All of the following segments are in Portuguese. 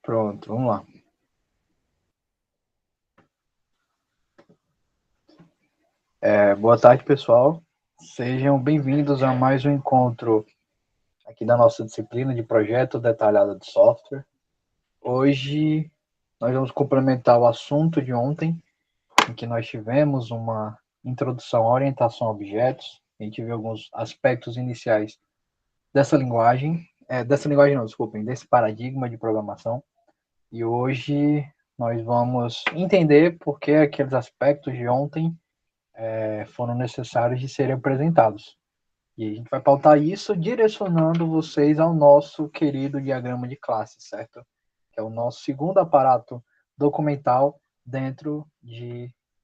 Pronto, vamos lá. Boa tarde, pessoal. Sejam bem-vindos a mais um encontro aqui da nossa disciplina de projeto detalhado de software. Hoje nós vamos complementar o assunto de ontem, em que nós tivemos uma introdução à orientação a objetos. A gente viu alguns aspectos iniciais dessa linguagem, desse paradigma de programação. E hoje nós vamos entender por que aqueles aspectos de ontem foram necessários de serem apresentados. E a gente vai pautar isso direcionando vocês ao nosso querido diagrama de classe, certo? Que é o nosso segundo aparato documental dentro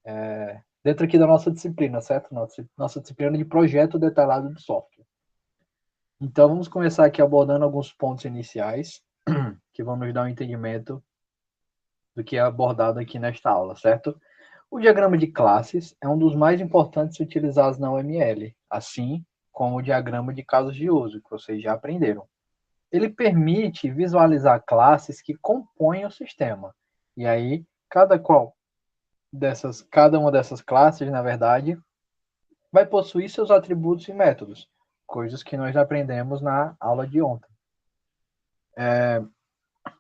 aqui da nossa disciplina, certo? Nossa disciplina de projeto detalhado de software. Então, vamos começar aqui abordando alguns pontos iniciais que vão nos dar um entendimento do que é abordado aqui nesta aula, certo? O diagrama de classes é um dos mais importantes utilizados na UML, assim como o diagrama de casos de uso, que vocês já aprenderam. Ele permite visualizar classes que compõem o sistema. E aí, cada uma dessas classes, na verdade, vai possuir seus atributos e métodos, coisas que nós aprendemos na aula de ontem.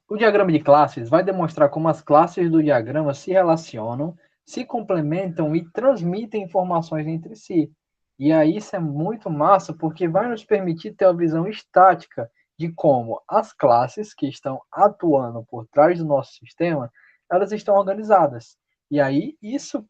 O diagrama de classes vai demonstrar como as classes do diagrama se relacionam, se complementam e transmitem informações entre si. E aí isso é muito massa, porque vai nos permitir ter uma visão estática de como as classes que estão atuando por trás do nosso sistema, elas estão organizadas. E aí isso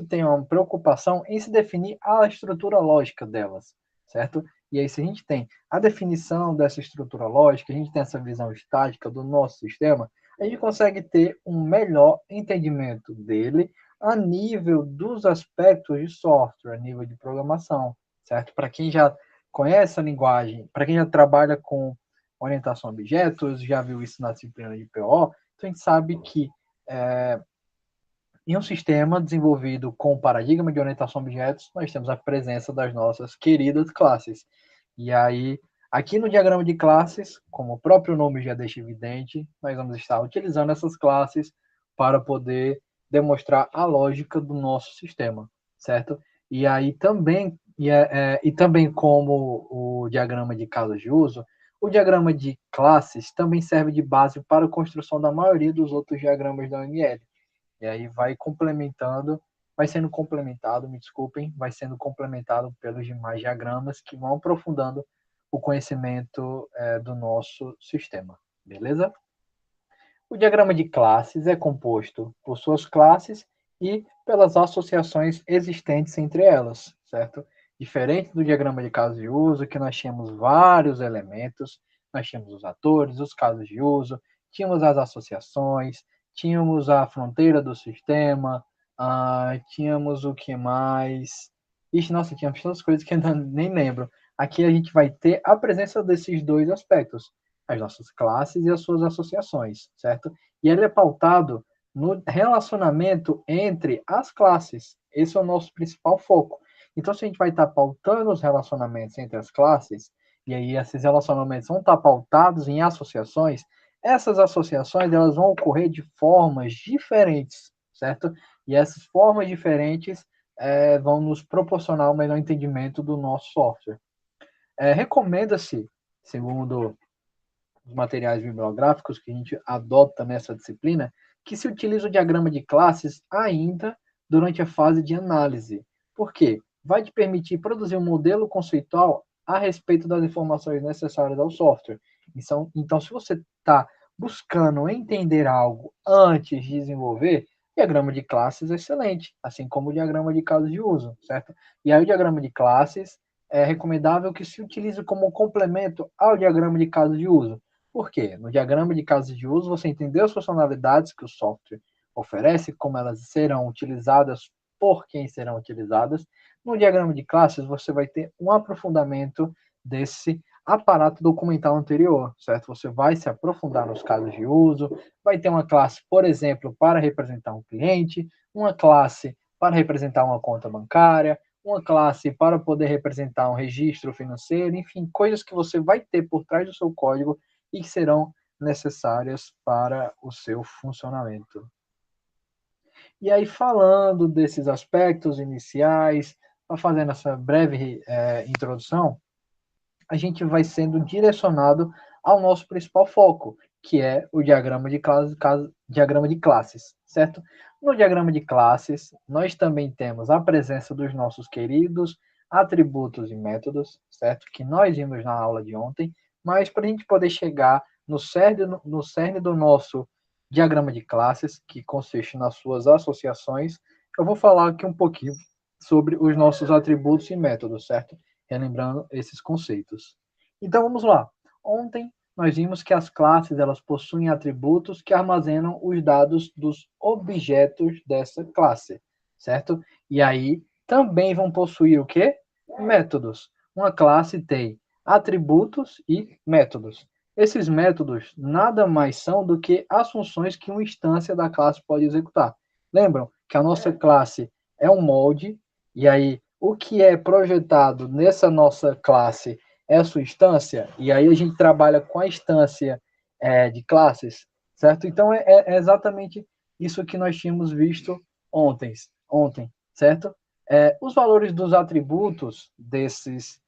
tem uma preocupação em se definir a estrutura lógica delas, certo? E aí se a gente tem a definição dessa estrutura lógica, a gente tem essa visão estática do nosso sistema, a gente consegue ter um melhor entendimento dele a nível dos aspectos de software, a nível de programação, certo? Para quem já conhece a linguagem, para quem já trabalha com orientação a objetos, já viu isso na disciplina de PO, então a gente sabe que em um sistema desenvolvido com o paradigma de orientação a objetos, nós temos a presença das nossas queridas classes. E aí, aqui no diagrama de classes, como o próprio nome já deixa evidente, nós vamos estar utilizando essas classes para poder demonstrar a lógica do nosso sistema, certo? E aí também, e também como o diagrama de casos de uso, o diagrama de classes também serve de base para a construção da maioria dos outros diagramas da UML. E aí vai sendo complementado pelos demais diagramas que vão aprofundando o conhecimento do nosso sistema, beleza? O diagrama de classes é composto por suas classes e pelas associações existentes entre elas, certo? Diferente do diagrama de casos de uso, que nós tínhamos vários elementos, nós tínhamos os atores, os casos de uso, tínhamos as associações, tínhamos a fronteira do sistema, tínhamos o que mais... Ixi, nossa, tínhamos tantas coisas que eu nem lembro. Aqui a gente vai ter a presença desses dois aspectos, as nossas classes e as suas associações, certo? E ele é pautado no relacionamento entre as classes. Esse é o nosso principal foco. Então, se a gente vai estar pautando os relacionamentos entre as classes, e aí esses relacionamentos vão estar pautados em associações, essas associações elas vão ocorrer de formas diferentes, certo? E essas formas diferentes vão nos proporcionar o melhor entendimento do nosso software. Recomenda-se, segundo os materiais bibliográficos que a gente adota nessa disciplina, que se utiliza o diagrama de classes ainda durante a fase de análise. Por quê? Vai te permitir produzir um modelo conceitual a respeito das informações necessárias ao software. Então se você está buscando entender algo antes de desenvolver, o diagrama de classes é excelente, assim como o diagrama de casos de uso, certo? E aí o diagrama de classes é recomendável que se utilize como complemento ao diagrama de casos de uso. Por quê? No diagrama de casos de uso, você entendeu as funcionalidades que o software oferece, como elas serão utilizadas, por quem serão utilizadas. No diagrama de classes, você vai ter um aprofundamento desse aparato documental anterior, certo? Você vai se aprofundar nos casos de uso, vai ter uma classe, por exemplo, para representar um cliente, uma classe para representar uma conta bancária, uma classe para poder representar um registro financeiro, enfim, coisas que você vai ter por trás do seu código e que serão necessárias para o seu funcionamento. E aí, falando desses aspectos iniciais, fazendo essa breve introdução, a gente vai sendo direcionado ao nosso principal foco, que é o diagrama de classes, certo? No diagrama de classes, nós também temos a presença dos nossos queridos atributos e métodos, certo? Que nós vimos na aula de ontem, mas para a gente poder chegar no cerne do nosso diagrama de classes, que consiste nas suas associações, eu vou falar aqui um pouquinho sobre os nossos atributos e métodos, certo? Relembrando esses conceitos. Então, vamos lá. Ontem, nós vimos que as classes elas possuem atributos que armazenam os dados dos objetos dessa classe, certo? E aí, também vão possuir o quê? Métodos. Uma classe tem atributos e métodos. Esses métodos nada mais são do que as funções que uma instância da classe pode executar. Lembram que a nossa classe é um molde, e aí o que é projetado nessa nossa classe é a sua instância, e aí a gente trabalha com a instância de classes, certo? Então é exatamente isso que nós tínhamos visto ontem, certo? Os valores dos atributos dessas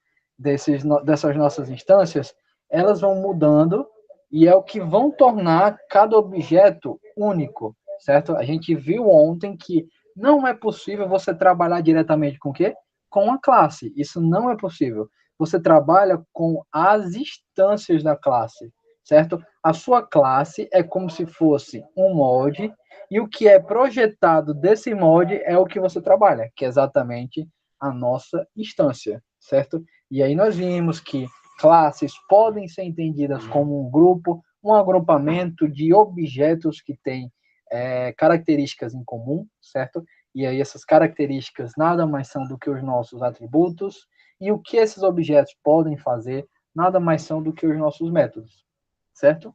nossas instâncias, elas vão mudando e é o que vão tornar cada objeto único, certo? A gente viu ontem que não é possível você trabalhar diretamente com o quê? Com a classe. Isso não é possível. Você trabalha com as instâncias da classe, certo? A sua classe é como se fosse um molde e o que é projetado desse molde é o que você trabalha, que é exatamente a nossa instância, certo? E aí nós vimos que classes podem ser entendidas como um grupo, um agrupamento de objetos que têm características em comum, certo? E aí essas características nada mais são do que os nossos atributos, e o que esses objetos podem fazer nada mais são do que os nossos métodos, certo?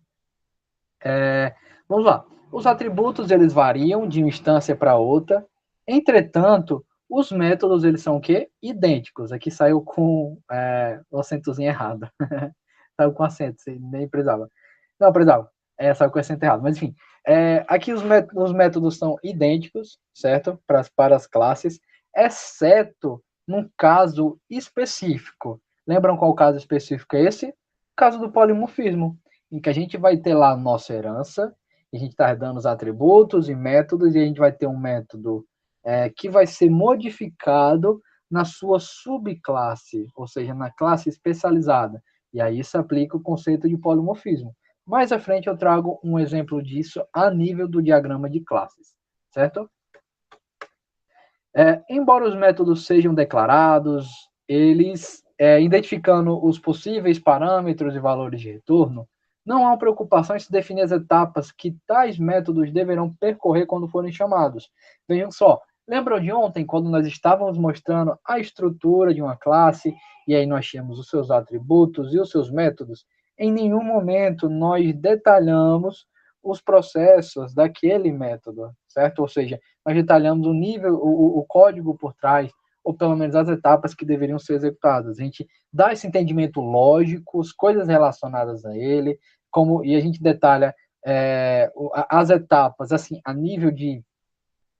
Vamos lá. Os atributos eles variam de uma instância para outra, entretanto, os métodos eles são o quê? Idênticos. Aqui saiu com o acentozinho errado. Saiu com acento, nem precisava. Não, precisava. Saiu com acento errado. Mas enfim, aqui os métodos são idênticos, certo? Para as classes, exceto num caso específico. Lembram qual caso específico é esse? O caso do polimorfismo, em que a gente vai ter lá a nossa herança, e a gente está dando os atributos e métodos, e a gente vai ter um método que vai ser modificado na sua subclasse, ou seja, na classe especializada. E aí isso aplica o conceito de polimorfismo. Mais à frente eu trago um exemplo disso a nível do diagrama de classes, certo? Embora os métodos sejam declarados, eles, identificando os possíveis parâmetros e valores de retorno, não há preocupação em se definir as etapas que tais métodos deverão percorrer quando forem chamados. Vejam só, lembram de ontem, quando nós estávamos mostrando a estrutura de uma classe, e aí nós tínhamos os seus atributos e os seus métodos? Em nenhum momento nós detalhamos os processos daquele método, certo? Ou seja, nós detalhamos o nível, o código por trás, ou pelo menos as etapas que deveriam ser executadas. A gente dá esse entendimento lógico, as coisas relacionadas a ele, e a gente detalha as etapas, assim, a nível de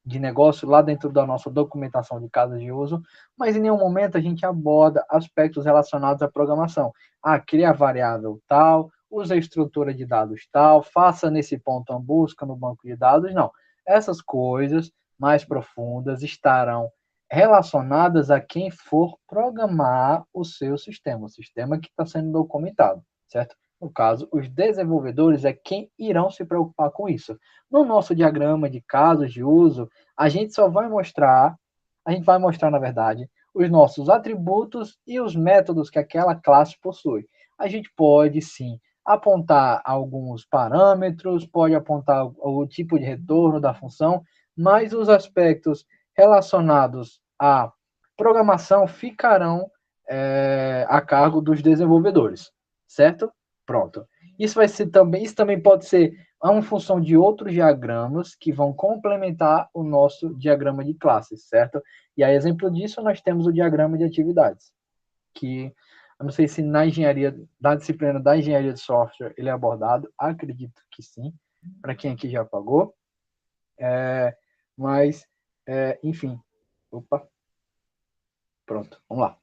negócio lá dentro da nossa documentação de casos de uso, mas em nenhum momento a gente aborda aspectos relacionados à programação. Cria a variável tal, usa a estrutura de dados tal, faça nesse ponto uma busca no banco de dados. Não. Essas coisas mais profundas estarão relacionadas a quem for programar o seu sistema, o sistema que está sendo documentado, certo? No caso, os desenvolvedores é quem irão se preocupar com isso. No nosso diagrama de casos de uso, a gente vai mostrar, na verdade, os nossos atributos e os métodos que aquela classe possui. A gente pode, sim, apontar alguns parâmetros, pode apontar o tipo de retorno da função, mas os aspectos relacionados à programação ficarão a cargo dos desenvolvedores, certo? Pronto. Isso também pode ser uma função de outros diagramas que vão complementar o nosso diagrama de classes, certo? E a exemplo disso, nós temos o diagrama de atividades, que eu não sei se na disciplina da engenharia de software ele é abordado, acredito que sim, para quem aqui já pagou, enfim, opa, pronto, vamos lá.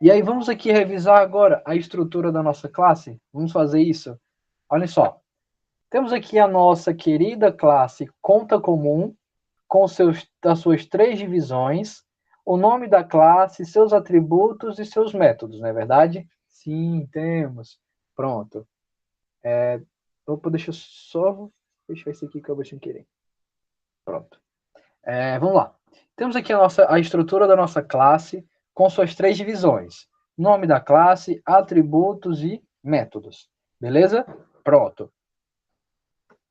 E aí vamos aqui revisar agora a estrutura da nossa classe, vamos fazer isso? Olha só, temos aqui a nossa querida classe conta comum, com as suas 3 divisões, o nome da classe, seus atributos e seus métodos, não é verdade? Sim, temos. Pronto. Opa, deixa eu só fechar isso aqui que eu vou sem querer. Pronto. Vamos lá. Temos aqui a estrutura da nossa classe com suas 3 divisões. Nome da classe, atributos e métodos. Beleza? Pronto.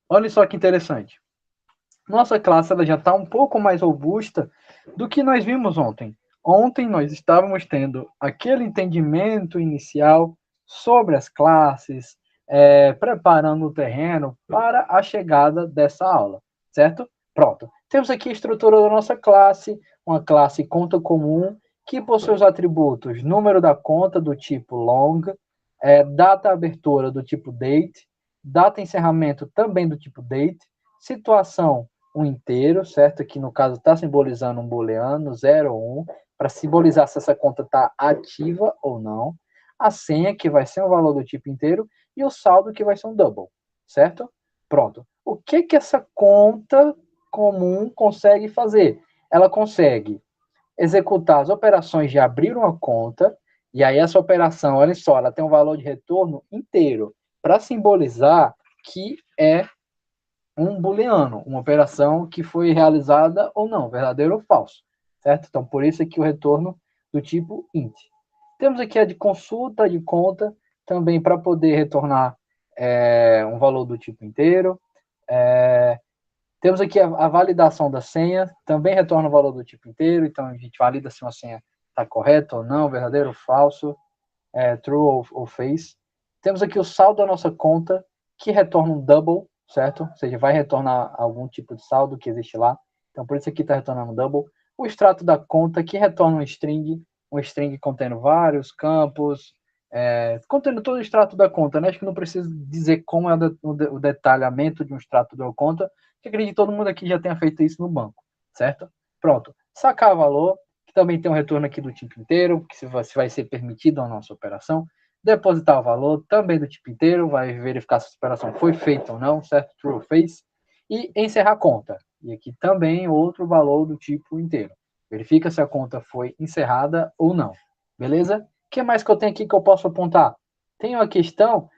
Olha só que interessante. Nossa classe ela já está um pouco mais robusta do que nós vimos ontem. Ontem nós estávamos tendo aquele entendimento inicial sobre as classes, preparando o terreno para a chegada dessa aula, certo? Pronto. Temos aqui a estrutura da nossa classe, uma classe conta comum, que possui os atributos número da conta do tipo long, data abertura do tipo date, data encerramento também do tipo date, situação um inteiro, certo? Que no caso está simbolizando um booleano, 0 ou 1, para simbolizar se essa conta está ativa ou não. A senha, que vai ser um valor do tipo inteiro, e o saldo, que vai ser um double, certo? Pronto. O que essa conta comum consegue fazer? Ela consegue executar as operações de abrir uma conta, e aí essa operação, olha só, ela tem um valor de retorno inteiro, para simbolizar que é um booleano, uma operação que foi realizada ou não, verdadeiro ou falso, certo? Então, por isso aqui o retorno do tipo int. Temos aqui a de consulta de conta, também para poder retornar um valor do tipo inteiro. Temos aqui a validação da senha, também retorna o valor do tipo inteiro, então a gente valida se uma senha está correta ou não, verdadeiro ou falso, true ou false. Temos aqui o saldo da nossa conta, que retorna um double, certo? Ou seja, vai retornar algum tipo de saldo que existe lá. Então, por isso aqui está retornando um double. O extrato da conta, que retorna um string contendo vários campos, contendo todo o extrato da conta, né? Acho que não preciso dizer como é o detalhamento de um extrato da conta, que acredito que todo mundo aqui já tenha feito isso no banco, certo? Pronto. Sacar valor, que também tem um retorno aqui do tipo inteiro, que se vai ser permitido a nossa operação. Depositar o valor, também do tipo inteiro, vai verificar se a operação foi feita ou não, certo? True ou false. E encerrar a conta. E aqui também outro valor do tipo inteiro. Verifica se a conta foi encerrada ou não. Beleza? O que mais que eu tenho aqui que eu posso apontar? Tenho a questão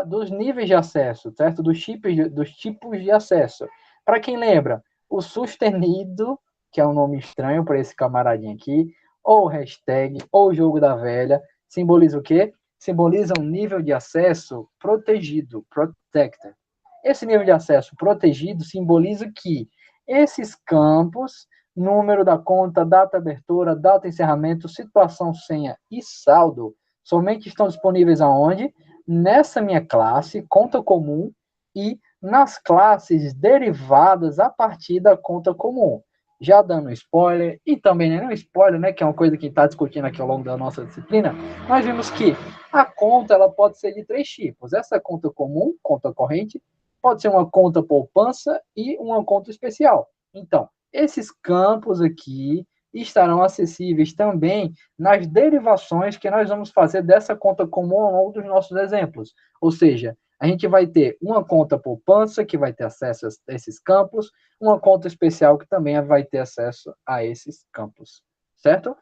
dos níveis de acesso, certo? Dos tipos de acesso. Para quem lembra, o sustenido, que é um nome estranho para esse camaradinho aqui, ou hashtag, ou jogo da velha, simboliza o quê? Simboliza um nível de acesso protegido, protected. Esse nível de acesso protegido simboliza que esses campos, número da conta, data abertura, data encerramento, situação, senha e saldo, somente estão disponíveis aonde? Nessa minha classe, conta comum, e nas classes derivadas a partir da conta comum. Já dando spoiler, e também não é spoiler, né, que é uma coisa que a gente está discutindo aqui ao longo da nossa disciplina, nós vimos que a conta ela pode ser de 3 tipos. Essa conta comum, conta corrente, pode ser uma conta poupança e uma conta especial. Então, esses campos aqui estarão acessíveis também nas derivações que nós vamos fazer dessa conta comum ao longo dos nossos exemplos. Ou seja, a gente vai ter uma conta poupança, que vai ter acesso a esses campos, uma conta especial, que também vai ter acesso a esses campos. Certo?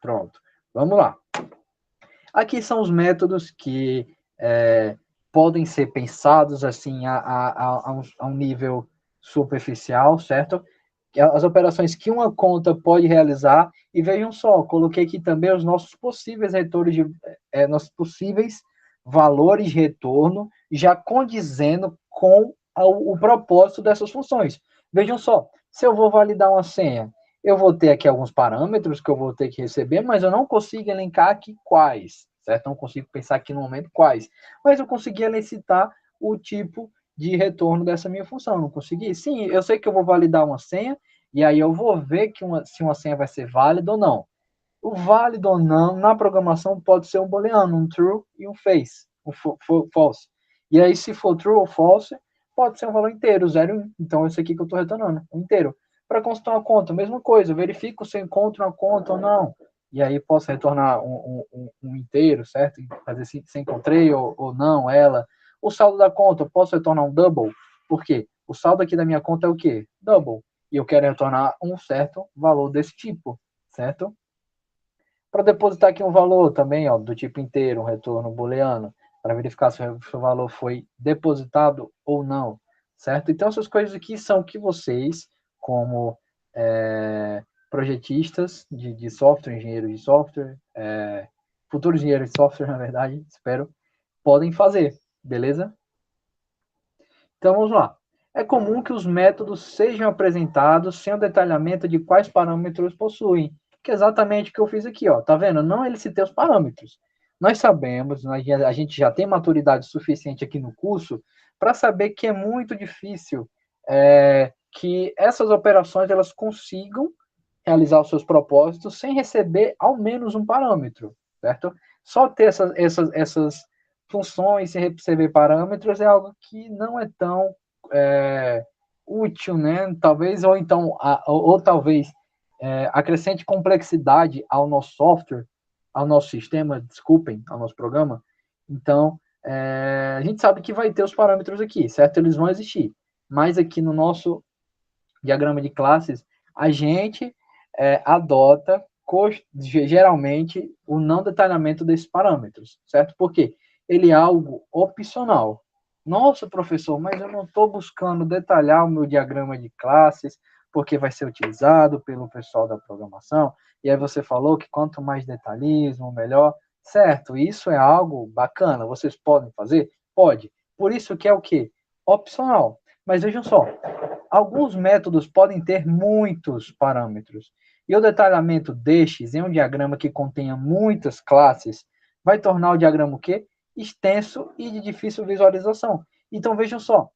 Pronto. Vamos lá. Aqui são os métodos que podem ser pensados assim a um nível superficial, certo? As operações que uma conta pode realizar, e vejam só, coloquei aqui também os nossos possíveis nossos possíveis valores de retorno, já condizendo com o propósito dessas funções. Vejam só, se eu vou validar uma senha, eu vou ter aqui alguns parâmetros que eu vou ter que receber, mas eu não consigo elencar aqui quais, certo? Não consigo pensar aqui no momento quais, mas eu consegui elicitar o tipo de retorno dessa minha função. Não consegui? Sim, eu sei que eu vou validar uma senha, e aí eu vou ver que se uma senha vai ser válida ou não. O válido ou não, na programação, pode ser um booleano, um true e um false. E aí, se for true ou false, pode ser um valor inteiro, 0 e 1. Então, esse aqui que eu estou retornando, um inteiro. Para consultar uma conta, mesma coisa, verifico se eu encontro uma conta ou não. E aí, posso retornar um inteiro, certo? Fazer se encontrei ou não ela. O saldo da conta, eu posso retornar um double. Por quê? O saldo aqui da minha conta é o quê? Double. E eu quero retornar um certo valor desse tipo, certo? Para depositar aqui um valor também, ó, do tipo inteiro, um retorno booleano, para verificar se o valor foi depositado ou não, certo? Então, essas coisas aqui são que vocês, como projetistas de software, engenheiros de software, futuros engenheiros de software, na verdade, espero, podem fazer, beleza? Então, vamos lá. É comum que os métodos sejam apresentados sem o detalhamento de quais parâmetros possuem, que é exatamente o que eu fiz aqui, ó. Tá vendo? Não ele citei os parâmetros. Nós sabemos, a gente já tem maturidade suficiente aqui no curso para saber que é muito difícil que essas operações elas consigam realizar os seus propósitos sem receber ao menos um parâmetro, certo? Só ter essas funções sem receber parâmetros é algo que não é tão útil, né? Talvez, ou então, ou talvez acrescente complexidade ao nosso software, ao nosso sistema, desculpem, ao nosso programa. Então, a gente sabe que vai ter os parâmetros aqui, certo? Eles vão existir. Mas aqui no nosso diagrama de classes, a gente adota geralmente o não detalhamento desses parâmetros, certo? Porque ele é algo opcional. Nossa, professor, mas eu não estou buscando detalhar o meu diagrama de classes, porque vai ser utilizado pelo pessoal da programação. E aí você falou que quanto mais detalhismo, melhor. Certo, isso é algo bacana. Vocês podem fazer? Pode. Por isso que é o quê? Opcional. Mas vejam só, alguns métodos podem ter muitos parâmetros. E o detalhamento destes em um diagrama que contenha muitas classes vai tornar o diagrama o quê? Extenso e de difícil visualização. Então, vejam só.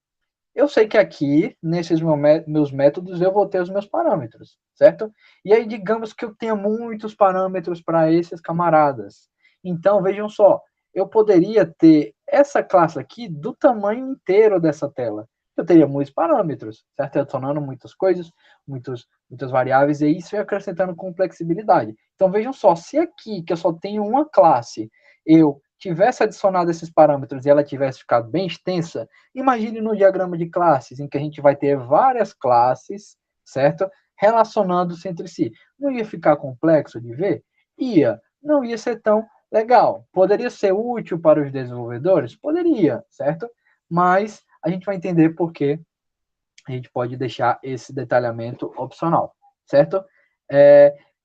Eu sei que aqui, nesses meus métodos, eu vou ter os meus parâmetros, certo? E aí, digamos que eu tenha muitos parâmetros para esses camaradas. Então, vejam só. Eu poderia ter essa classe aqui do tamanho inteiro dessa tela. Eu teria muitos parâmetros, certo? Adicionando muitas coisas, muitas variáveis, e isso ia acrescentando complexibilidade. Então, vejam só, se aqui, que eu só tenho uma classe, eu tivesse adicionado esses parâmetros e ela tivesse ficado bem extensa, imagine no diagrama de classes, em que a gente vai ter várias classes, certo? Relacionando-se entre si. Não ia ficar complexo de ver? Ia. Não ia ser tão legal. Poderia ser útil para os desenvolvedores? Poderia, certo? Mas a gente vai entender por que a gente pode deixar esse detalhamento opcional, certo?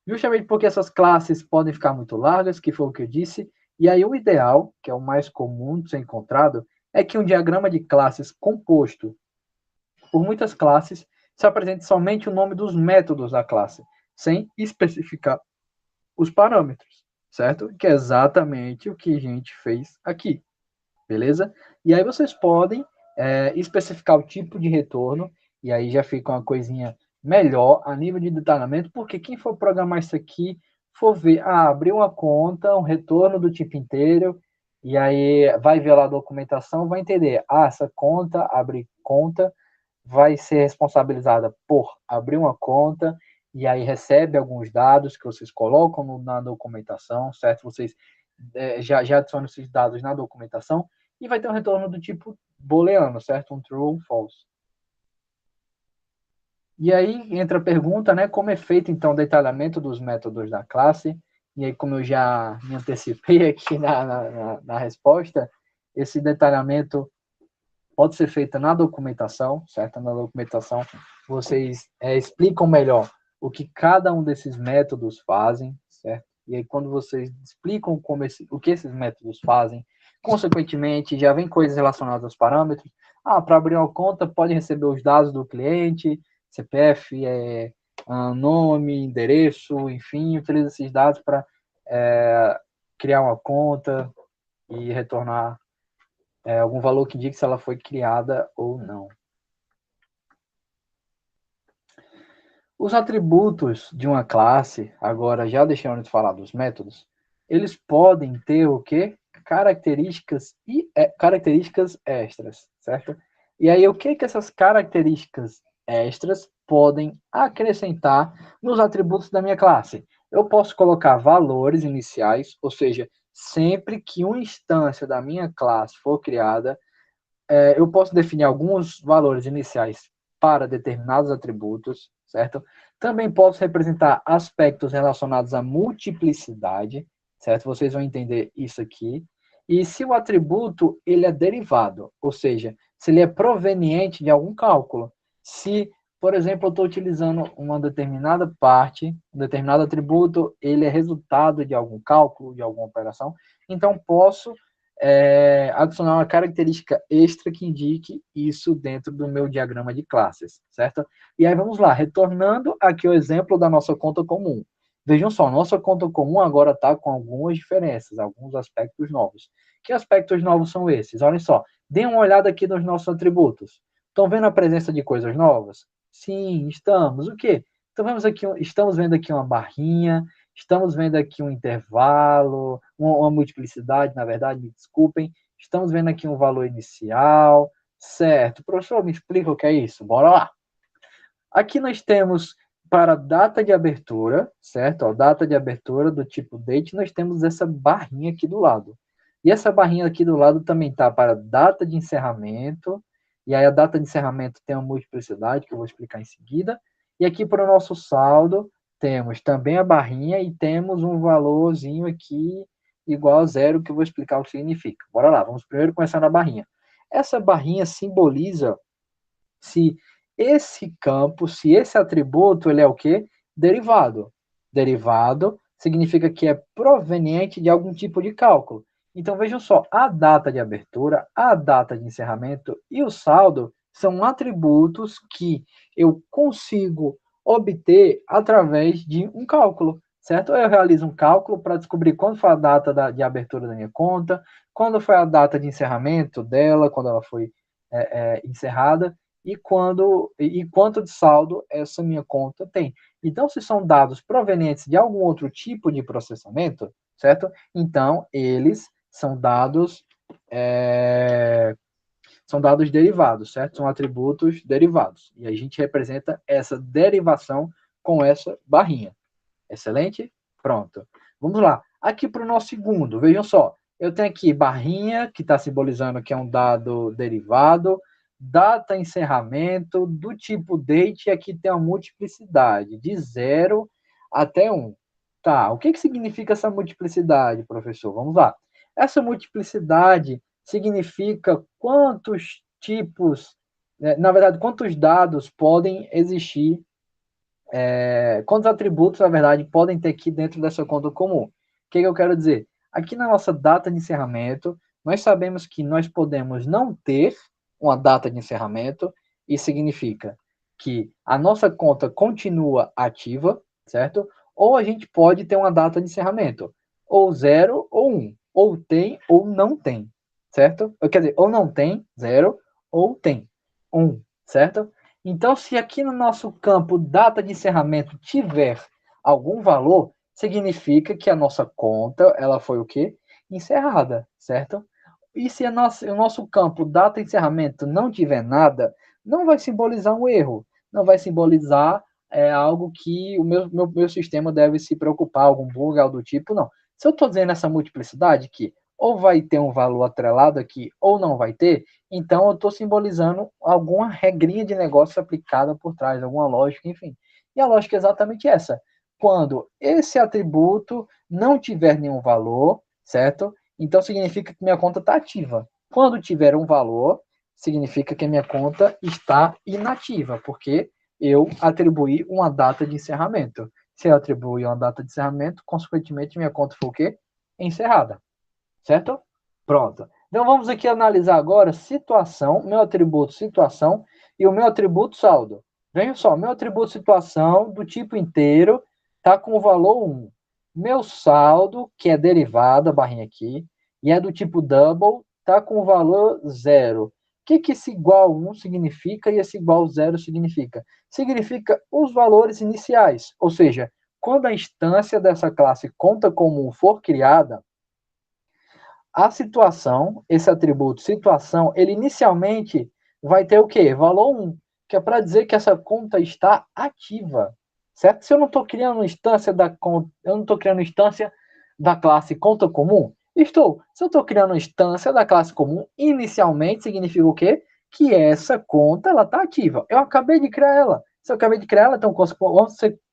Justamente porque essas classes podem ficar muito largas, que foi o que eu disse, e aí o ideal, que é o mais comum de ser encontrado, é que um diagrama de classes composto por muitas classes se apresente somente o nome dos métodos da classe, sem especificar os parâmetros, certo? Que é exatamente o que a gente fez aqui, beleza? E aí vocês podem especificar o tipo de retorno, e aí já fica uma coisinha melhor a nível de detalhamento, porque quem for programar isso aqui, for ver, abriu uma conta, um retorno do tipo inteiro, e aí vai ver lá a documentação, vai entender, essa conta, abrir conta, vai ser responsabilizada por abrir uma conta, e aí recebe alguns dados que vocês colocam na documentação, certo? Vocês já adicionam esses dados na documentação, e vai ter um retorno do tipo booleano, certo? Um true ou um false. E aí entra a pergunta, né? Como é feito, então, o detalhamento dos métodos da classe? E aí, como eu já me antecipei aqui na resposta, esse detalhamento pode ser feito na documentação, certo? Na documentação, vocês explicam melhor o que cada um desses métodos fazem, certo? E aí, quando vocês explicam o que esses métodos fazem, consequentemente, já vem coisas relacionadas aos parâmetros. Para abrir uma conta, pode receber os dados do cliente, CPF, nome, endereço, enfim, utiliza esses dados para criar uma conta e retornar algum valor que indique se ela foi criada ou não. Os atributos de uma classe, agora já deixando de falar dos métodos, eles podem ter o quê? Características extras, certo? E aí, o que essas características extras podem acrescentar nos atributos da minha classe? Eu posso colocar valores iniciais, ou seja, sempre que uma instância da minha classe for criada, eu posso definir alguns valores iniciais para determinados atributos, certo? Também posso representar aspectos relacionados à multiplicidade, certo? Vocês vão entender isso aqui. E se o atributo ele é derivado, ou seja, se ele é proveniente de algum cálculo. Se, por exemplo, eu estou utilizando uma determinada parte, um determinado atributo, ele é resultado de algum cálculo, de alguma operação, então posso adicionar uma característica extra que indique isso dentro do meu diagrama de classes, certo? E aí vamos lá, retornando aqui o exemplo da nossa conta comum. Vejam só, nossa conta comum agora está com algumas diferenças, alguns aspectos novos. Que aspectos novos são esses? Olhem só, deem uma olhada aqui nos nossos atributos. Estão vendo a presença de coisas novas? Sim, estamos. O quê? Então estamos vendo aqui uma barrinha, estamos vendo aqui um intervalo, uma multiplicidade, na verdade, me desculpem. Estamos vendo aqui um valor inicial, certo? Professor, me explica o que é isso? Bora lá. Aqui nós temos para data de abertura, certo? Ó, data de abertura do tipo date, nós temos essa barrinha aqui do lado. E essa barrinha aqui do lado também está para data de encerramento, e aí a data de encerramento tem uma multiplicidade, que eu vou explicar em seguida. E aqui para o nosso saldo, temos também a barrinha e temos um valorzinho aqui igual a zero, que eu vou explicar o que significa. Bora lá, vamos primeiro começar na barrinha. Essa barrinha simboliza se esse campo, se esse atributo, ele é o quê? Derivado. Derivado significa que é proveniente de algum tipo de cálculo. Então, vejam só, a data de abertura, a data de encerramento e o saldo são atributos que eu consigo obter através de um cálculo, certo? Eu realizo um cálculo para descobrir quando foi a data de abertura da minha conta, quando foi a data de encerramento dela, quando ela foi encerrada, e quanto de saldo essa minha conta tem. Então, se são dados provenientes de algum outro tipo de processamento, certo? Então, eles são dados derivados, certo? São atributos derivados. E a gente representa essa derivação com essa barrinha. Excelente? Pronto. Vamos lá. Aqui para o nosso segundo. Vejam só. Eu tenho aqui barrinha, que está simbolizando que é um dado derivado, data encerramento, do tipo date, e aqui tem uma multiplicidade, de 0 até 1. Tá, o que significa essa multiplicidade, professor? Vamos lá. Essa multiplicidade significa quantos tipos, na verdade, quantos dados podem existir, quantos atributos, na verdade, podem ter aqui dentro dessa conta comum. O que eu quero dizer? Aqui na nossa data de encerramento, nós sabemos que nós podemos não ter uma data de encerramento, isso significa que a nossa conta continua ativa, certo? Ou a gente pode ter uma data de encerramento, ou 0 ou 1, ou tem ou não tem, certo? Quer dizer, ou não tem 0, ou tem 1, certo? Então, se aqui no nosso campo data de encerramento tiver algum valor, significa que a nossa conta ela foi o quê? Encerrada, certo? E se o nosso campo data de encerramento não tiver nada, não vai simbolizar um erro, não vai simbolizar algo que o meu sistema deve se preocupar, algum bug, algo do tipo, não. Se eu estou dizendo essa multiplicidade que ou vai ter um valor atrelado aqui ou não vai ter, então eu estou simbolizando alguma regrinha de negócio aplicada por trás, alguma lógica, enfim. E a lógica é exatamente essa. Quando esse atributo não tiver nenhum valor, certo? Então significa que minha conta está ativa. Quando tiver um valor, significa que a minha conta está inativa, porque eu atribuí uma data de encerramento. Se eu atribuir uma data de encerramento, consequentemente minha conta foi o quê? Encerrada. Certo? Pronto. Então vamos aqui analisar agora situação, meu atributo situação e o meu atributo saldo. Veja só, meu atributo situação do tipo inteiro está com o valor 1. Meu saldo, que é derivado, a barrinha aqui, e é do tipo double, está com o valor 0. O que esse igual 1 significa e esse igual 0 significa? Significa os valores iniciais, ou seja, quando a instância dessa classe conta como for criada, a situação, esse atributo situação, ele inicialmente vai ter o quê? Valor 1, que é para dizer que essa conta está ativa, certo? Se eu não estou criando instância da conta, eu não estou criando instância da classe conta comum, estou. Se eu estou criando instância da classe comum, inicialmente significa o quê? Que essa conta ela está ativa. Eu acabei de criar ela. Se eu acabei de criar ela, então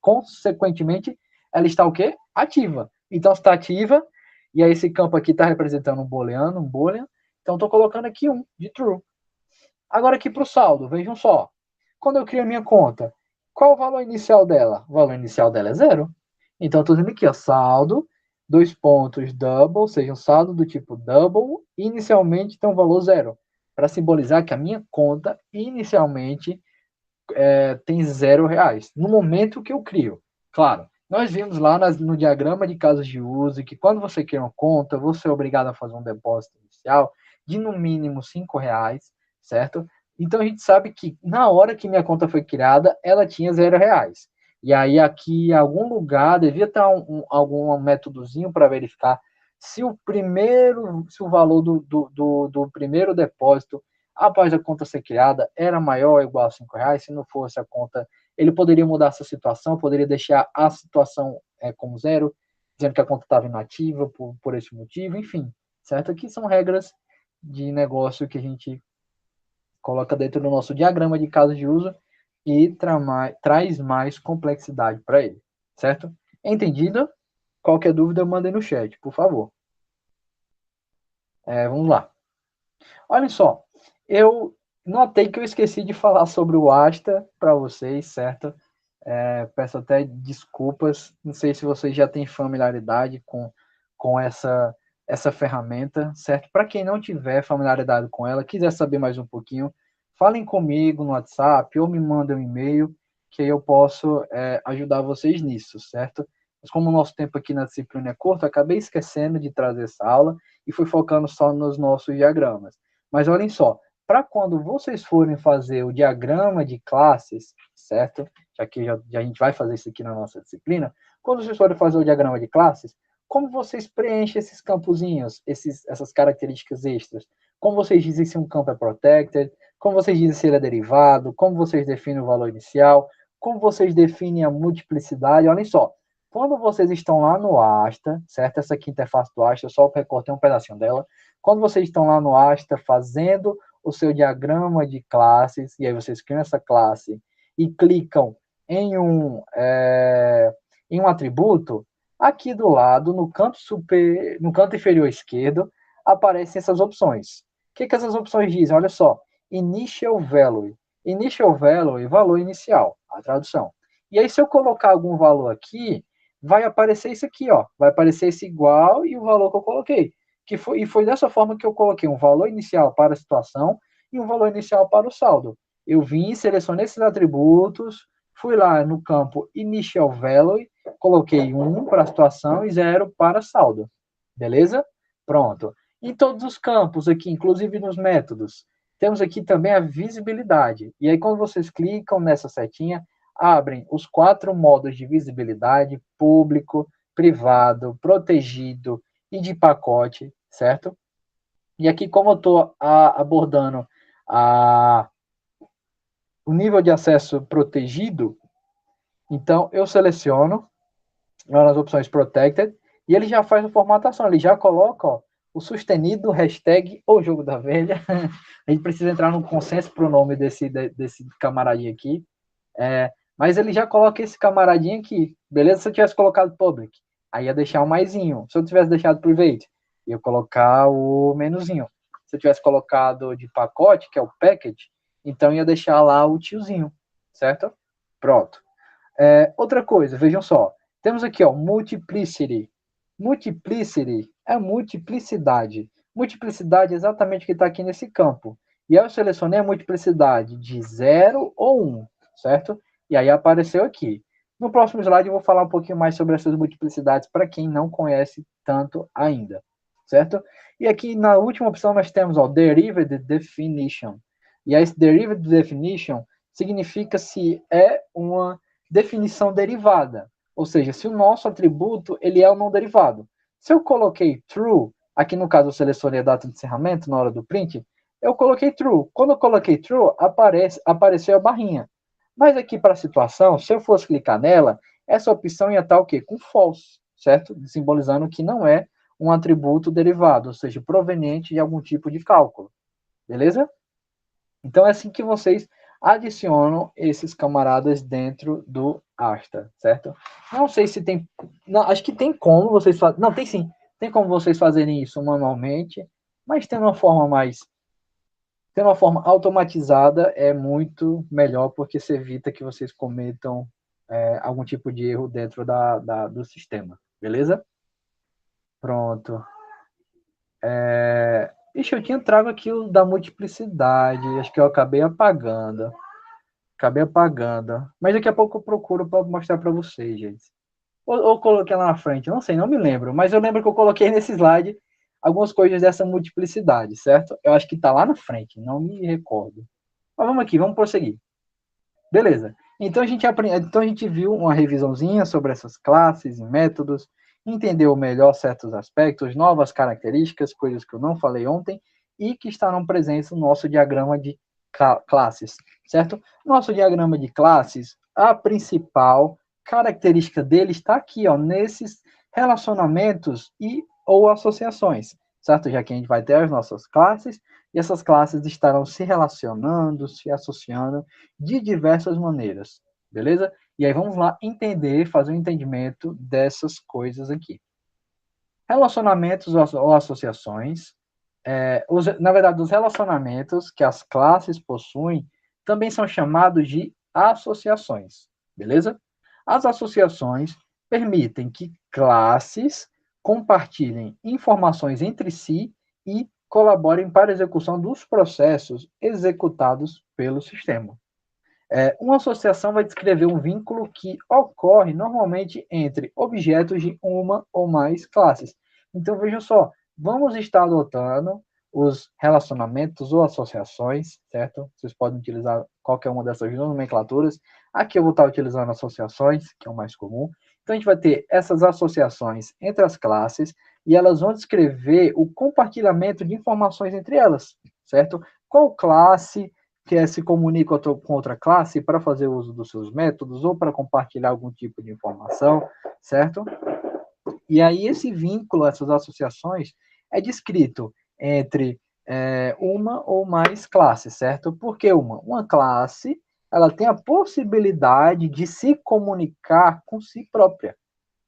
consequentemente ela está o quê? Ativa. Então se está ativa, e aí esse campo aqui está representando um booleano, um boolean. Então estou colocando aqui 1 de true. Agora aqui para o saldo, vejam só. Quando eu crio a minha conta, qual o valor inicial dela? O valor inicial dela é 0. Então estou dizendo aqui, ó, saldo, dois pontos, double, ou seja, um saldo do tipo double, inicialmente tem um valor 0. Para simbolizar que a minha conta inicialmente tem R$0 no momento que eu crio. Claro, nós vimos lá no diagrama de casos de uso que quando você cria uma conta, você é obrigado a fazer um depósito inicial de no mínimo R$5, certo? Então a gente sabe que na hora que minha conta foi criada, ela tinha R$0. E aí aqui em algum lugar devia estar algum métodozinho para verificar se o valor do primeiro depósito após a conta ser criada, era maior ou igual a R$5. Se não fosse a conta, ele poderia mudar essa situação, poderia deixar a situação como 0, dizendo que a conta estava inativa por esse motivo, enfim, certo? Aqui são regras de negócio que a gente coloca dentro do nosso diagrama de casos de uso e traz mais complexidade para ele, certo? Entendido? Qualquer dúvida, mandem no chat, por favor. Vamos lá. Olha só, eu notei que eu esqueci de falar sobre o Asta para vocês, certo? Peço até desculpas, não sei se vocês já têm familiaridade com essa ferramenta, certo? Para quem não tiver familiaridade com ela, quiser saber mais um pouquinho, falem comigo no WhatsApp ou me mandem um e-mail, que eu posso ajudar vocês nisso, certo? Mas como o nosso tempo aqui na disciplina é curto, acabei esquecendo de trazer essa aula e fui focando só nos nossos diagramas. Mas olhem só, para quando vocês forem fazer o diagrama de classes, certo? Já que a gente vai fazer isso aqui na nossa disciplina, quando vocês forem fazer o diagrama de classes, como vocês preenchem esses campozinhos, essas características extras? Como vocês dizem se um campo é protected? Como vocês dizem se ele é derivado? Como vocês definem o valor inicial? Como vocês definem a multiplicidade? Olhem só, quando vocês estão lá no Asta, certo? Essa aqui é a interface do Asta, eu só recortei um pedacinho dela. Quando vocês estão lá no Asta fazendo o seu diagrama de classes, e aí vocês criam essa classe e clicam em um atributo, aqui do lado, no canto inferior esquerdo, aparecem essas opções. O que essas opções dizem? Olha só, Initial Value. Initial Value, valor inicial, a tradução. E aí, se eu colocar algum valor aqui, vai aparecer isso aqui, ó. Vai aparecer esse igual e o valor que eu coloquei. E foi dessa forma que eu coloquei um valor inicial para a situação e um valor inicial para o saldo. Eu vim, selecionei esses atributos, fui lá no campo Initial Value, coloquei 1 para a situação e 0 para saldo. Beleza? Pronto. Em todos os campos aqui, inclusive nos métodos, temos aqui também a visibilidade. E aí, quando vocês clicam nessa setinha, abrem os 4 modos de visibilidade: público, privado, protegido e de pacote, certo? E aqui, como eu estou abordando o nível de acesso protegido, então eu seleciono lá nas opções Protected e ele já faz a formatação, ele já coloca ó, o sustenido, hashtag ou jogo da velha. A gente precisa entrar no consenso para o nome desse camaradinho aqui. Mas ele já coloca esse camaradinho aqui, beleza? Se eu tivesse colocado public, aí ia deixar um maisinho. Se eu tivesse deixado private, ia colocar o menuzinho. Se eu tivesse colocado de pacote, que é o package, então ia deixar lá o tiozinho, certo? Pronto. Outra coisa, vejam só. Temos aqui, ó, multiplicity. Multiplicity é multiplicidade. Multiplicidade é exatamente o que está aqui nesse campo. E aí eu selecionei a multiplicidade de 0 ou 1, certo? E aí apareceu aqui. No próximo slide eu vou falar um pouquinho mais sobre essas multiplicidades para quem não conhece tanto ainda, certo? E aqui na última opção nós temos o Derived Definition. E esse Derived Definition significa se é uma definição derivada, ou seja, se o nosso atributo ele é ou não derivado. Se eu coloquei true, aqui no caso eu selecionei a data de encerramento na hora do print, eu coloquei true. Quando eu coloquei true, apareceu a barrinha. Mas aqui para a situação, se eu fosse clicar nela, essa opção ia estar o quê? Com false, certo? Simbolizando que não é um atributo derivado, ou seja, proveniente de algum tipo de cálculo. Beleza? Então é assim que vocês adicionam esses camaradas dentro do Asta, certo? Não sei se tem... Não, acho que tem como vocês fazerem... Não, tem sim. Tem como vocês fazerem isso manualmente, mas tem uma forma mais... Ter uma forma automatizada é muito melhor, porque você evita que vocês cometam algum tipo de erro dentro do sistema, beleza? Pronto. Ixi, eu tinha trago aqui o da multiplicidade, acho que eu acabei apagando. Mas daqui a pouco eu procuro para mostrar para vocês, gente. Ou coloquei lá na frente, não sei, não me lembro, mas eu lembro que eu coloquei nesse slide algumas coisas dessa multiplicidade, certo? Eu acho que está lá na frente, não me recordo. Mas vamos aqui, vamos prosseguir. Beleza. Então a gente viu uma revisãozinha sobre essas classes e métodos, entendeu melhor certos aspectos, novas características, coisas que eu não falei ontem, e que estarão presentes no nosso diagrama de classes, certo? Nosso diagrama de classes, a principal característica dele está aqui, ó, nesses relacionamentos e ou associações, certo? Já que a gente vai ter as nossas classes, e essas classes estarão se relacionando, se associando de diversas maneiras, beleza? E aí vamos lá entender, fazer um entendimento dessas coisas aqui. Relacionamentos ou associações, na verdade, os relacionamentos que as classes possuem também são chamados de associações, beleza? As associações permitem que classes compartilhem informações entre si e colaborem para a execução dos processos executados pelo sistema. Uma associação vai descrever um vínculo que ocorre normalmente entre objetos de uma ou mais classes. Então, vejam só, vamos estar adotando os relacionamentos ou associações, certo? Vocês podem utilizar qualquer uma dessas nomenclaturas. Aqui eu vou estar utilizando associações, que é o mais comum. Então, a gente vai ter essas associações entre as classes e elas vão descrever o compartilhamento de informações entre elas, certo? Qual classe que se comunica com outra classe para fazer uso dos seus métodos ou para compartilhar algum tipo de informação, certo? E aí esse vínculo, essas associações, é descrito entre uma ou mais classes, certo? Porque uma classe, ela tem a possibilidade de se comunicar com si própria,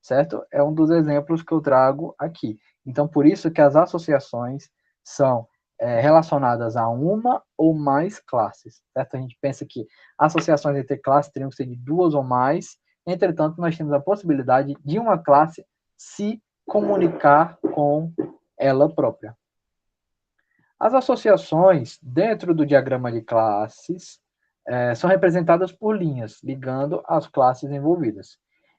certo? É um dos exemplos que eu trago aqui. Então, por isso que as associações são relacionadas a uma ou mais classes, certo? A gente pensa que associações entre classes teriam que ser de duas ou mais, entretanto, nós temos a possibilidade de uma classe se comunicar com ela própria. As associações dentro do diagrama de classes são representadas por linhas, ligando as classes envolvidas.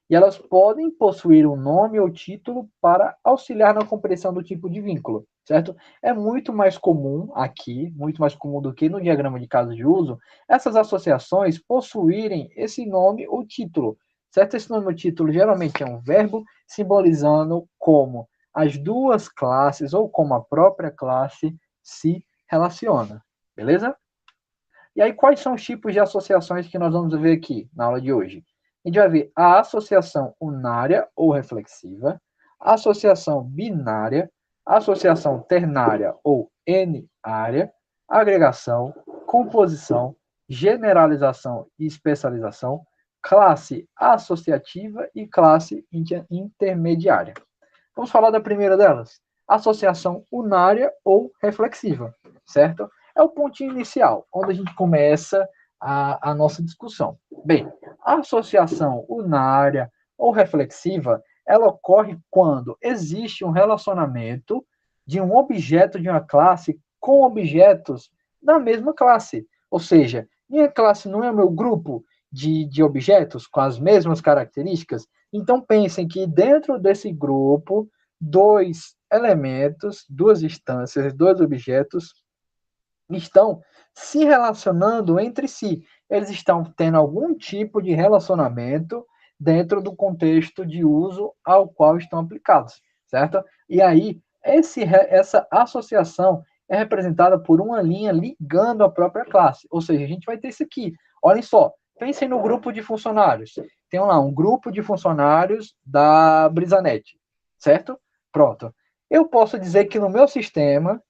E elas podem possuir um nome ou título para auxiliar na compreensão do tipo de vínculo, certo? É muito mais comum aqui, muito mais comum do que no diagrama de caso de uso, essas associações possuírem esse nome ou título, certo? Esse nome ou título geralmente é um verbo, simbolizando como as duas classes ou como a própria classe se relaciona, beleza? E aí, quais são os tipos de associações que nós vamos ver aqui na aula de hoje? A gente vai ver a associação unária ou reflexiva, a associação binária, a associação ternária ou n-área, agregação, composição, generalização e especialização, classe associativa e classe intermediária. Vamos falar da primeira delas, associação unária ou reflexiva, certo? É o pontinho inicial, onde a gente começa a nossa discussão. Bem, a associação unária ou reflexiva, ela ocorre quando existe um relacionamento de um objeto de uma classe com objetos da mesma classe. Ou seja, minha classe não é o meu grupo, de objetos com as mesmas características? Então, pensem que dentro desse grupo, dois elementos, duas instâncias, dois objetos estão se relacionando entre si. Eles estão tendo algum tipo de relacionamento dentro do contexto de uso ao qual estão aplicados, certo? E aí, essa associação é representada por uma linha ligando a própria classe. Ou seja, a gente vai ter isso aqui. Olhem só, pensem no grupo de funcionários. Tem lá um grupo de funcionários da Brisanet, certo? Pronto. Eu posso dizer que no meu sistema,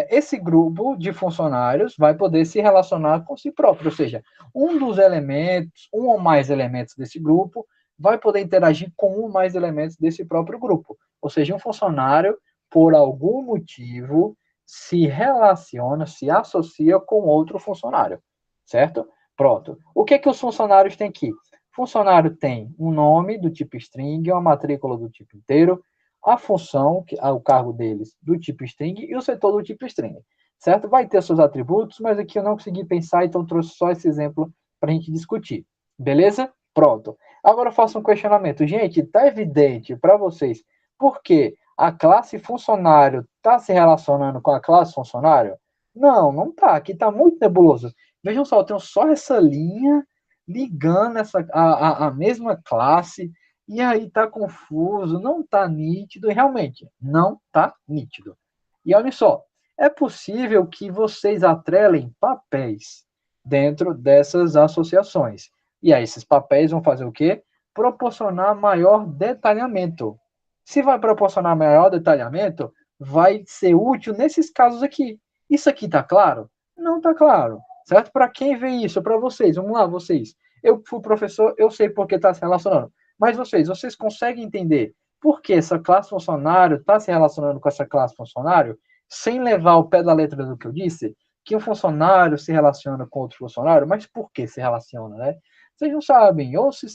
esse grupo de funcionários vai poder se relacionar com si próprio, ou seja, um dos elementos, um ou mais elementos desse grupo, vai poder interagir com um ou mais elementos desse próprio grupo. Ou seja, um funcionário, por algum motivo, se relaciona, se associa com outro funcionário, certo? Pronto. O que os funcionários têm aqui? O funcionário tem um nome do tipo string, uma matrícula do tipo inteiro, a função, o cargo deles, do tipo string e o setor do tipo string, certo? Vai ter seus atributos, mas aqui eu não consegui pensar, então trouxe só esse exemplo para a gente discutir. Beleza? Pronto. Agora eu faço um questionamento. Gente, está evidente para vocês por que a classe funcionário está se relacionando com a classe funcionário? Não, não está. Aqui está muito nebuloso. Vejam só, eu tenho só essa linha ligando a mesma classe, e aí tá confuso, não tá nítido, e realmente não tá nítido. E olha só, é possível que vocês atrelem papéis dentro dessas associações. E aí esses papéis vão fazer o quê? Proporcionar maior detalhamento. Se vai proporcionar maior detalhamento, vai ser útil nesses casos aqui. Isso aqui tá claro? Não tá claro. Certo? Para quem vê isso? Para vocês. Vamos lá, vocês. Eu fui professor, eu sei por que está se relacionando. Mas vocês conseguem entender por que essa classe funcionário está se relacionando com essa classe funcionário sem levar o pé da letra do que eu disse? Que um funcionário se relaciona com outro funcionário, mas por que se relaciona, né? Vocês não sabem, ou se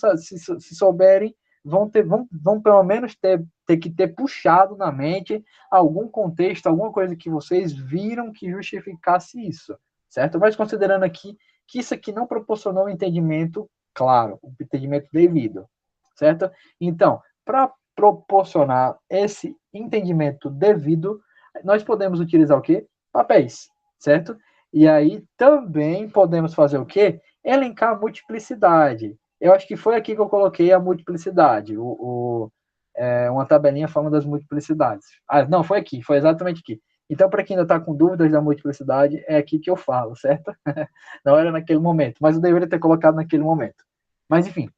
souberem, vão pelo menos ter que ter puxado na mente algum contexto, alguma coisa que vocês viram que justificasse isso, certo? Mas considerando aqui que isso aqui não proporcionou um entendimento claro, um entendimento devido, certo? Então, para proporcionar esse entendimento devido, nós podemos utilizar o quê? Papéis, certo? E aí também podemos fazer o quê? Elencar a multiplicidade. Eu acho que foi aqui que eu coloquei a multiplicidade, uma tabelinha falando das multiplicidades. Ah, não, foi aqui, foi exatamente aqui. Então, para quem ainda está com dúvidas da multiplicidade, é aqui que eu falo, certo? Não era naquele momento, mas eu deveria ter colocado naquele momento. Mas, enfim,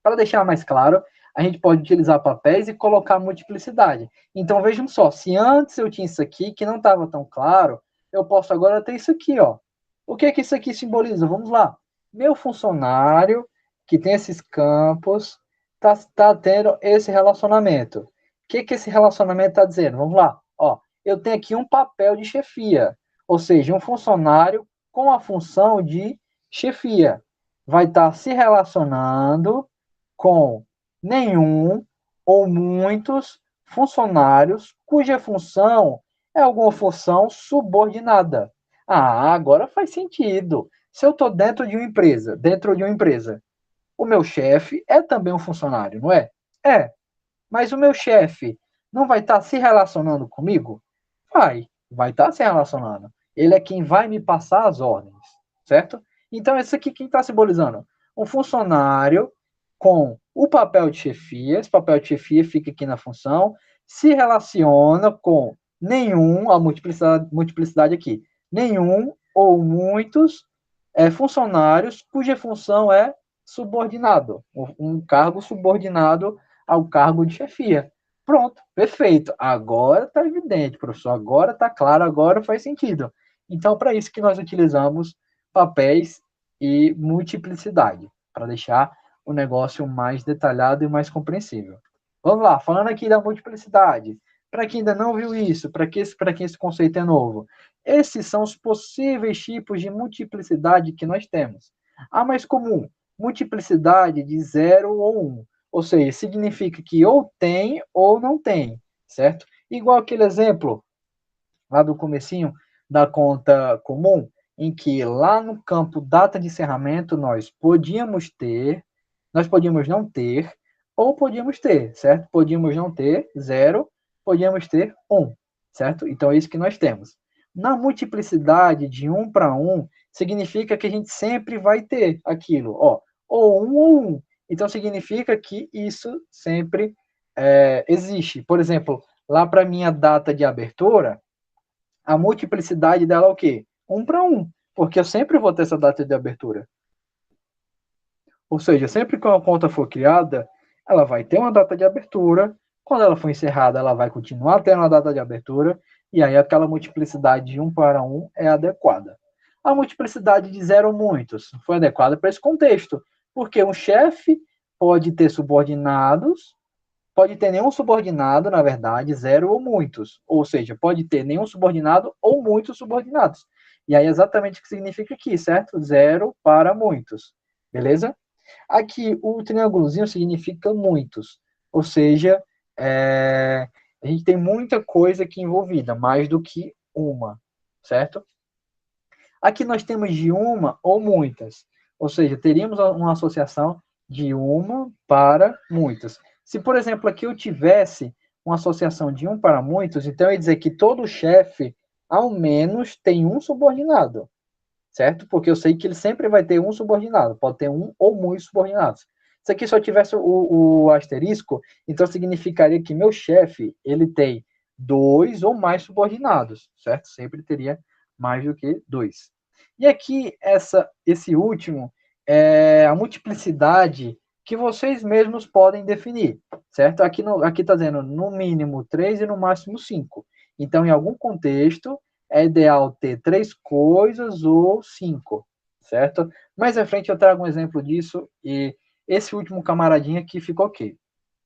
para deixar mais claro, a gente pode utilizar papéis e colocar multiplicidade. Então, vejam só, se antes eu tinha isso aqui, que não estava tão claro, eu posso agora ter isso aqui, ó. O que é que isso aqui simboliza? Vamos lá. Meu funcionário, que tem esses campos, tá tendo esse relacionamento. O que esse relacionamento está dizendo? Vamos lá. Ó, eu tenho aqui um papel de chefia, ou seja, um funcionário com a função de chefia. Vai estar se relacionando com nenhum ou muitos funcionários cuja função é alguma função subordinada. Ah, agora faz sentido. Se eu estou dentro de uma empresa, o meu chefe é também um funcionário, não é? É. Mas o meu chefe não vai estar se relacionando comigo? Vai estar se relacionando. Ele é quem vai me passar as ordens, certo? Então, esse aqui quem está simbolizando? Um funcionário com o papel de chefia, esse papel de chefia fica aqui na função, se relaciona com nenhum, a multiplicidade aqui, nenhum ou muitos funcionários cuja função é subordinado, um cargo subordinado ao cargo de chefia. Pronto, perfeito. Agora está evidente, professor. Agora está claro, agora faz sentido. Então, para isso que nós utilizamos papéis e multiplicidade, para deixar o negócio mais detalhado e mais compreensível. Vamos lá, falando aqui da multiplicidade. Para quem ainda não viu isso, para quem esse conceito é novo, esses são os possíveis tipos de multiplicidade que nós temos. A mais comum, multiplicidade de 0 ou 1. Ou seja, significa que ou tem ou não tem, certo? Igual aquele exemplo lá do comecinho da conta comum, em que lá no campo data de encerramento nós podíamos não ter, ou podíamos ter, certo? Podíamos não ter 0, podíamos ter 1, certo? Então é isso que nós temos. Na multiplicidade de 1 para 1, significa que a gente sempre vai ter aquilo, ó, ou 1 ou 1. Então significa que isso sempre existe. Por exemplo, lá para minha data de abertura, a multiplicidade dela é o quê? 1 para 1, porque eu sempre vou ter essa data de abertura. Ou seja, sempre que uma conta for criada, ela vai ter uma data de abertura, quando ela for encerrada, ela vai continuar tendo uma data de abertura, e aí aquela multiplicidade de 1 para 1 é adequada. A multiplicidade de 0 ou muitos foi adequada para esse contexto, porque um chefe pode ter subordinados, pode ter nenhum subordinado, na verdade, 0 ou muitos. Ou seja, pode ter nenhum subordinado ou muitos subordinados. E aí é exatamente o que significa aqui, certo? 0 para muitos. Beleza? Aqui, o triângulozinho significa muitos. Ou seja, a gente tem muita coisa aqui envolvida, mais do que uma, certo? Aqui nós temos de uma ou muitas. Ou seja, teríamos uma associação de uma para muitas. Se, por exemplo, aqui eu tivesse uma associação de um para muitos, então eu ia dizer que todo chefe, ao menos, tem um subordinado, certo? Porque eu sei que ele sempre vai ter um subordinado, pode ter um ou muitos subordinados. Se aqui só tivesse o asterisco, então significaria que meu chefe, ele tem 2 ou mais subordinados, certo? Sempre teria mais do que 2. E aqui, esse último é a multiplicidade que vocês mesmos podem definir, certo? Aqui está dizendo no mínimo 3 e no máximo 5. Então, em algum contexto, é ideal ter 3 coisas ou 5, certo? Mais à frente eu trago um exemplo disso e esse último camaradinho aqui ficou ok,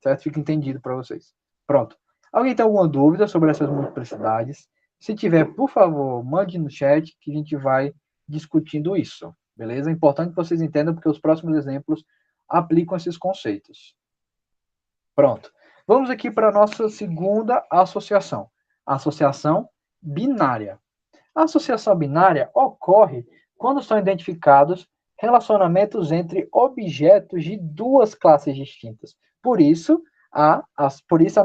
certo? Fica entendido para vocês. Pronto. Alguém tem alguma dúvida sobre essas multiplicidades? Se tiver, por favor, mande no chat que a gente vai discutindo isso, beleza? É importante que vocês entendam porque os próximos exemplos aplicam esses conceitos. Pronto. Vamos aqui para a nossa segunda associação. A associação binária. A associação binária ocorre quando são identificados relacionamentos entre objetos de duas classes distintas. Por isso, a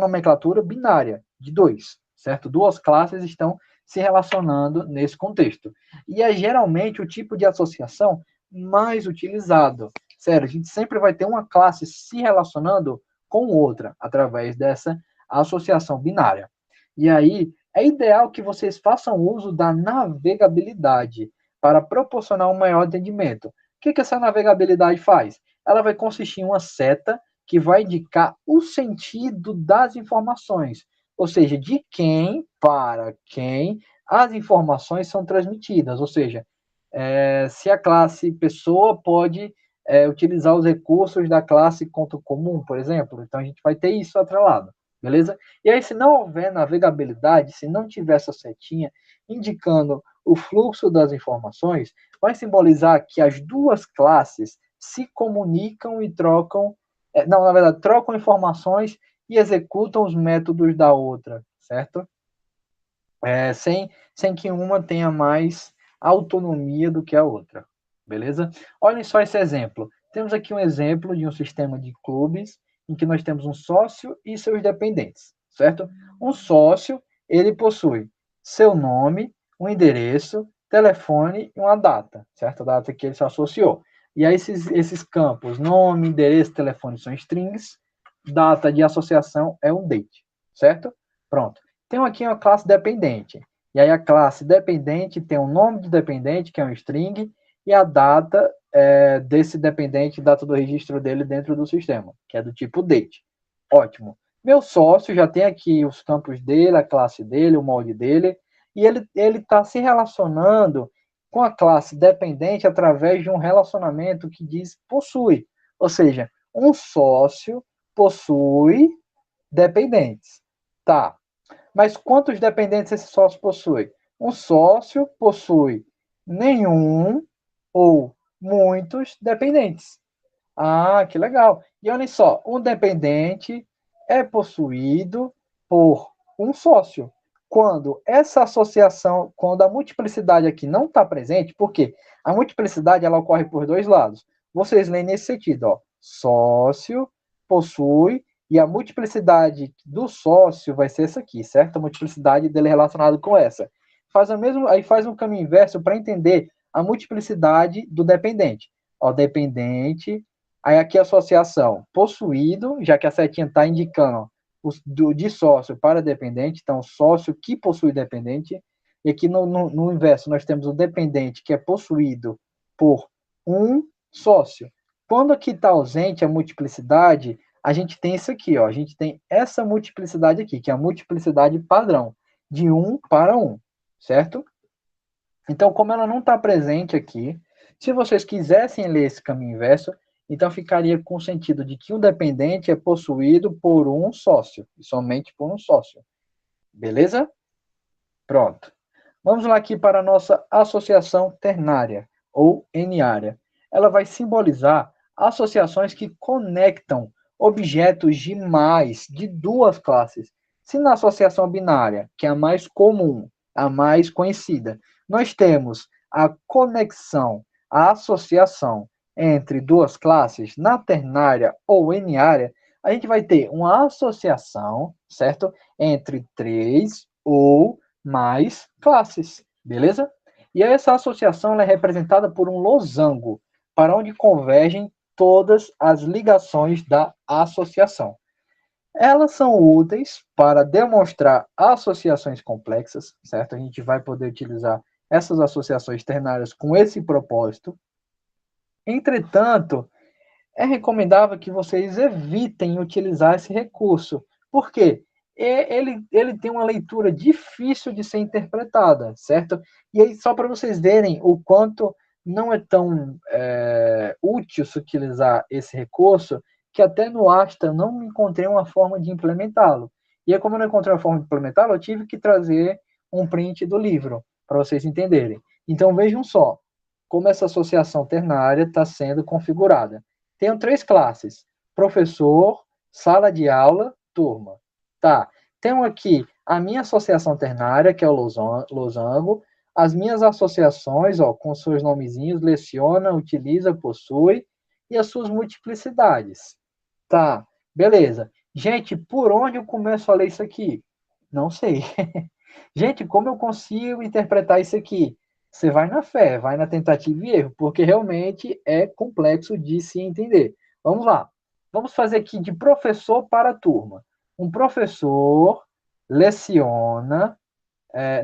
nomenclatura binária, de 2, certo? Duas classes estão se relacionando nesse contexto. E é geralmente o tipo de associação mais utilizado. Sério, a gente sempre vai ter uma classe se relacionando com outra através dessa associação binária. E aí, é ideal que vocês façam uso da navegabilidade para proporcionar um maior entendimento. O que essa navegabilidade faz? Ela vai consistir em uma seta que vai indicar o sentido das informações, ou seja, de quem para quem as informações são transmitidas, ou seja, se a classe pessoa pode utilizar os recursos da classe conto comum, por exemplo, então a gente vai ter isso atrelado. Beleza? E aí, se não houver navegabilidade, se não tiver essa setinha indicando o fluxo das informações, vai simbolizar que as duas classes se comunicam e trocam, não, na verdade, trocam informações e executam os métodos da outra, certo? Sem que uma tenha mais autonomia do que a outra, beleza? Olhem só esse exemplo. Temos aqui um exemplo de um sistema de clubes em que nós temos um sócio e seus dependentes, certo? Um sócio, ele possui seu nome, um endereço, telefone e uma data, certo? A data que ele se associou. E aí esses campos, nome, endereço, telefone são strings, data de associação é um date, certo? Pronto. Tem aqui uma classe dependente. E aí a classe dependente tem o nome do dependente, que é um string, e a data desse dependente, data do registro dele dentro do sistema, que é do tipo date. Ótimo. Meu sócio já tem aqui os campos dele, a classe dele, o molde dele, e ele está se relacionando com a classe dependente através de um relacionamento que diz possui. Ou seja, um sócio possui dependentes. Tá. Mas quantos dependentes esse sócio possui? Um sócio possui nenhum ou muitos dependentes. Ah, que legal. E olha só, um dependente é possuído por um sócio. quando essa associação, quando a multiplicidade aqui não está presente, porque a multiplicidade ela ocorre por dois lados. Vocês leem nesse sentido, ó, sócio possui, e a multiplicidade do sócio vai ser essa aqui, certo? A multiplicidade dele relacionada com essa. Aí faz um caminho inverso para entender a multiplicidade do dependente. Ó, dependente, aí aqui a associação possuído, já que a setinha está indicando de sócio para dependente, então sócio que possui dependente, e aqui no inverso nós temos o dependente que é possuído por um sócio. Quando aqui está ausente a multiplicidade, a gente tem isso aqui, ó, a gente tem essa multiplicidade aqui, que é a multiplicidade padrão, de 1 para 1, certo? Então, como ela não está presente aqui, se vocês quisessem ler esse caminho inverso, então ficaria com o sentido de que um dependente é possuído por um sócio, e somente por um sócio. Beleza? Pronto. Vamos lá aqui para a nossa associação ternária, ou enária. Ela vai simbolizar associações que conectam objetos de duas classes. Se na associação binária, que é a mais comum, a mais conhecida, nós temos a conexão, a associação entre duas classes, na ternária ou enária, a gente vai ter uma associação, certo? Entre três ou mais classes, beleza? E essa associação ela é representada por um losango, para onde convergem todas as ligações da associação. Elas são úteis para demonstrar associações complexas, certo? A gente vai poder utilizar essas associações ternárias com esse propósito. Entretanto, é recomendável que vocês evitem utilizar esse recurso. Por quê? Ele tem uma leitura difícil de ser interpretada, certo? E aí, só para vocês verem o quanto não é tão útil se utilizar esse recurso, que até no Asta não encontrei uma forma de implementá-lo. E aí, como eu não encontrei uma forma de implementá-lo, eu tive que trazer um print do livro, para vocês entenderem. Então, vejam só como essa associação ternária está sendo configurada. Tenho três classes: professor, sala de aula, turma. Tá. Tenho aqui a minha associação ternária, que é o losango, as minhas associações, ó, com seus nomezinhos, leciona, utiliza, possui, e as suas multiplicidades. Tá, beleza. Gente, por onde eu começo a ler isso aqui? Não sei. Gente, como eu consigo interpretar isso aqui? Você vai na fé, vai na tentativa e erro, porque realmente é complexo de se entender. Vamos lá. Vamos fazer aqui de professor para turma. Um professor leciona,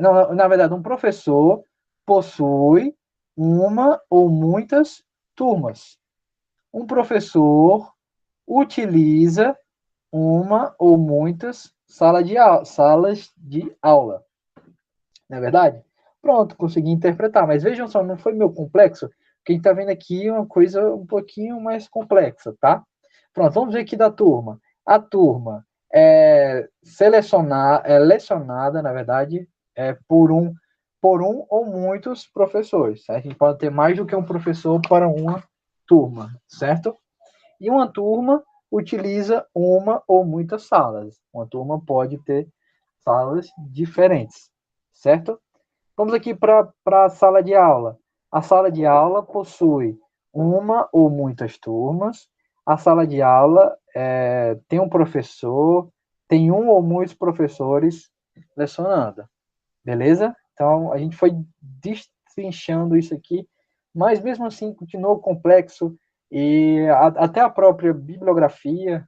não, na verdade, um professor possui uma ou muitas turmas. Um professor utiliza uma ou muitas salas de aula. Não é verdade? Pronto, consegui interpretar. Mas vejam só, não foi meio complexo? Quem está vendo aqui é uma coisa um pouquinho mais complexa, tá? Pronto, vamos ver aqui da turma. A turma é lecionada, na verdade, por um ou muitos professores. Certo? A gente pode ter mais do que um professor para uma turma, certo? E uma turma utiliza uma ou muitas salas. Uma turma pode ter salas diferentes, certo? Vamos aqui para a sala de aula. A sala de aula possui uma ou muitas turmas. A sala de aula tem um professor, tem um ou muitos professores lecionando. Beleza? Então, a gente foi destrinchando isso aqui, mas mesmo assim continuou complexo e até a própria bibliografia,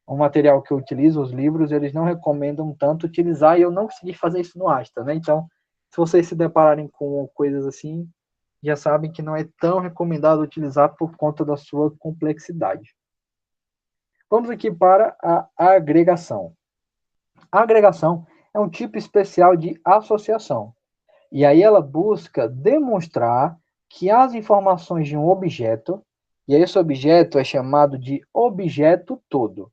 um material que eu utilizo, os livros, eles não recomendam tanto utilizar, e eu não consegui fazer isso no Asta, né? Então, se vocês se depararem com coisas assim, já sabem que não é tão recomendado utilizar por conta da sua complexidade. Vamos aqui para a agregação. A agregação é um tipo especial de associação. E aí ela busca demonstrar que as informações de um objeto, e esse objeto é chamado de objeto todo.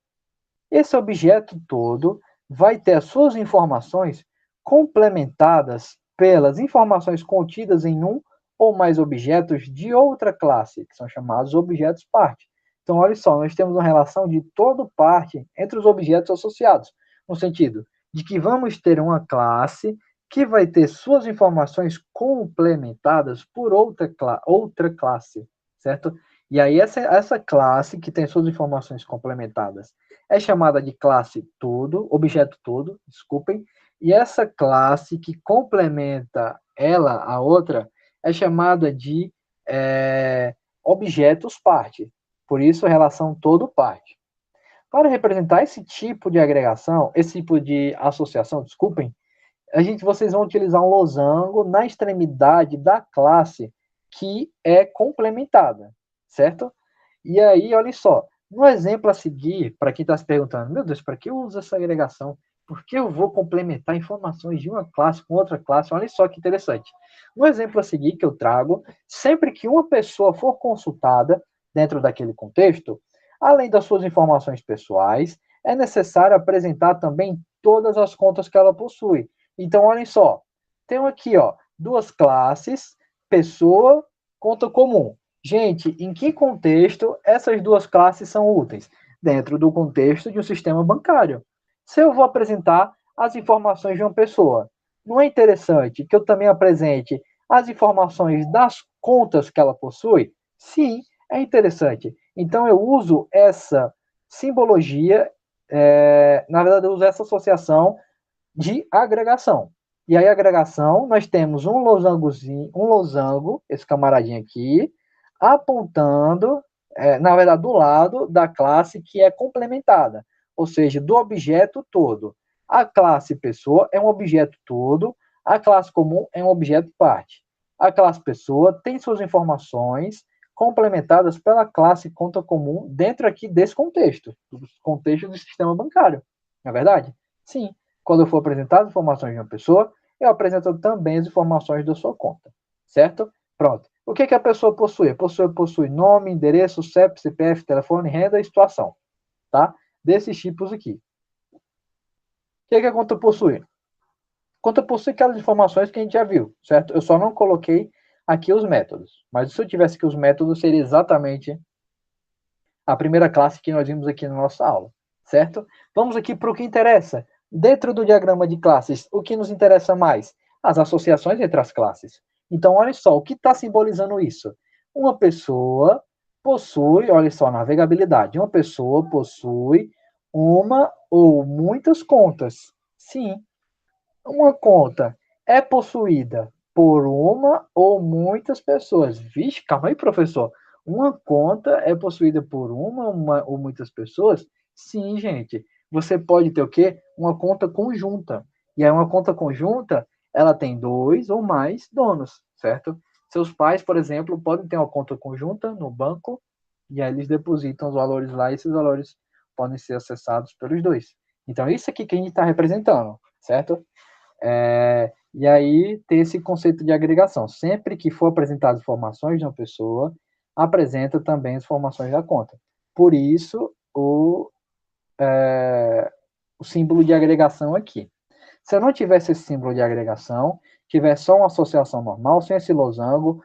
Esse objeto todo vai ter as suas informações complementadas pelas informações contidas em um ou mais objetos de outra classe, que são chamados objetos parte. Então, olha só, nós temos uma relação de todo parte entre os objetos associados, no sentido de que vamos ter uma classe que vai ter suas informações complementadas por outra classe, certo? E aí essa classe que tem suas informações complementadas é chamada de classe todo, objeto todo, desculpem, e essa classe que complementa ela, a outra, é chamada de objetos parte. Por isso, relação todo parte. Para representar esse tipo de agregação, esse tipo de associação, desculpem, vocês vão utilizar um losango na extremidade da classe que é complementada, certo? E aí, olha só, no exemplo a seguir, para quem está se perguntando, meu Deus, para que eu uso essa agregação? Por que eu vou complementar informações de uma classe com outra classe? Olha só que interessante. No exemplo a seguir que eu trago, sempre que uma pessoa for consultada dentro daquele contexto, além das suas informações pessoais, é necessário apresentar também todas as contas que ela possui. Então, olhem só, tenho aqui, ó, duas classes, pessoa, conta comum. Gente, em que contexto essas duas classes são úteis? Dentro do contexto de um sistema bancário. Se eu vou apresentar as informações de uma pessoa, não é interessante que eu também apresente as informações das contas que ela possui? Sim, é interessante. Então, eu uso essa simbologia, na verdade, eu uso essa associação de agregação. E aí, agregação, nós temos um losango, esse camaradinho aqui, apontando, na verdade, do lado da classe que é complementada, ou seja, do objeto todo. A classe pessoa é um objeto todo, a classe comum é um objeto parte. A classe pessoa tem suas informações complementadas pela classe conta comum dentro aqui desse contexto, do contexto do sistema bancário. Não é verdade? Sim. Quando eu for apresentar as informações de uma pessoa, eu apresento também as informações da sua conta, certo? Pronto. O que a pessoa possui? A pessoa possui nome, endereço, CEP, CPF, telefone, renda e situação, tá? Desses tipos aqui. O que a conta possui? A conta possui aquelas informações que a gente já viu, certo? Eu só não coloquei aqui os métodos, mas se eu tivesse aqui os métodos, seria exatamente a primeira classe que nós vimos aqui na nossa aula, certo? Vamos aqui para o que interessa. Dentro do diagrama de classes, o que nos interessa mais? As associações entre as classes. Então, olha só, o que está simbolizando isso? Uma pessoa possui, olha só, navegabilidade. Uma pessoa possui uma ou muitas contas. Sim, uma conta é possuída por uma ou muitas pessoas. Vixe, calma aí, professor. Uma conta é possuída por uma ou muitas pessoas? Sim, gente. Você pode ter o quê? Uma conta conjunta. E aí uma conta conjunta, ela tem dois ou mais donos, certo? Seus pais, por exemplo, podem ter uma conta conjunta no banco e aí eles depositam os valores lá e esses valores podem ser acessados pelos dois. Então, isso aqui que a gente está representando, certo? E aí ter esse conceito de agregação. Sempre que for apresentado informações de uma pessoa, apresenta também as informações da conta. Por isso, o símbolo de agregação aqui. Se eu não tivesse esse símbolo de agregação, tivesse só uma associação normal, sem esse losango,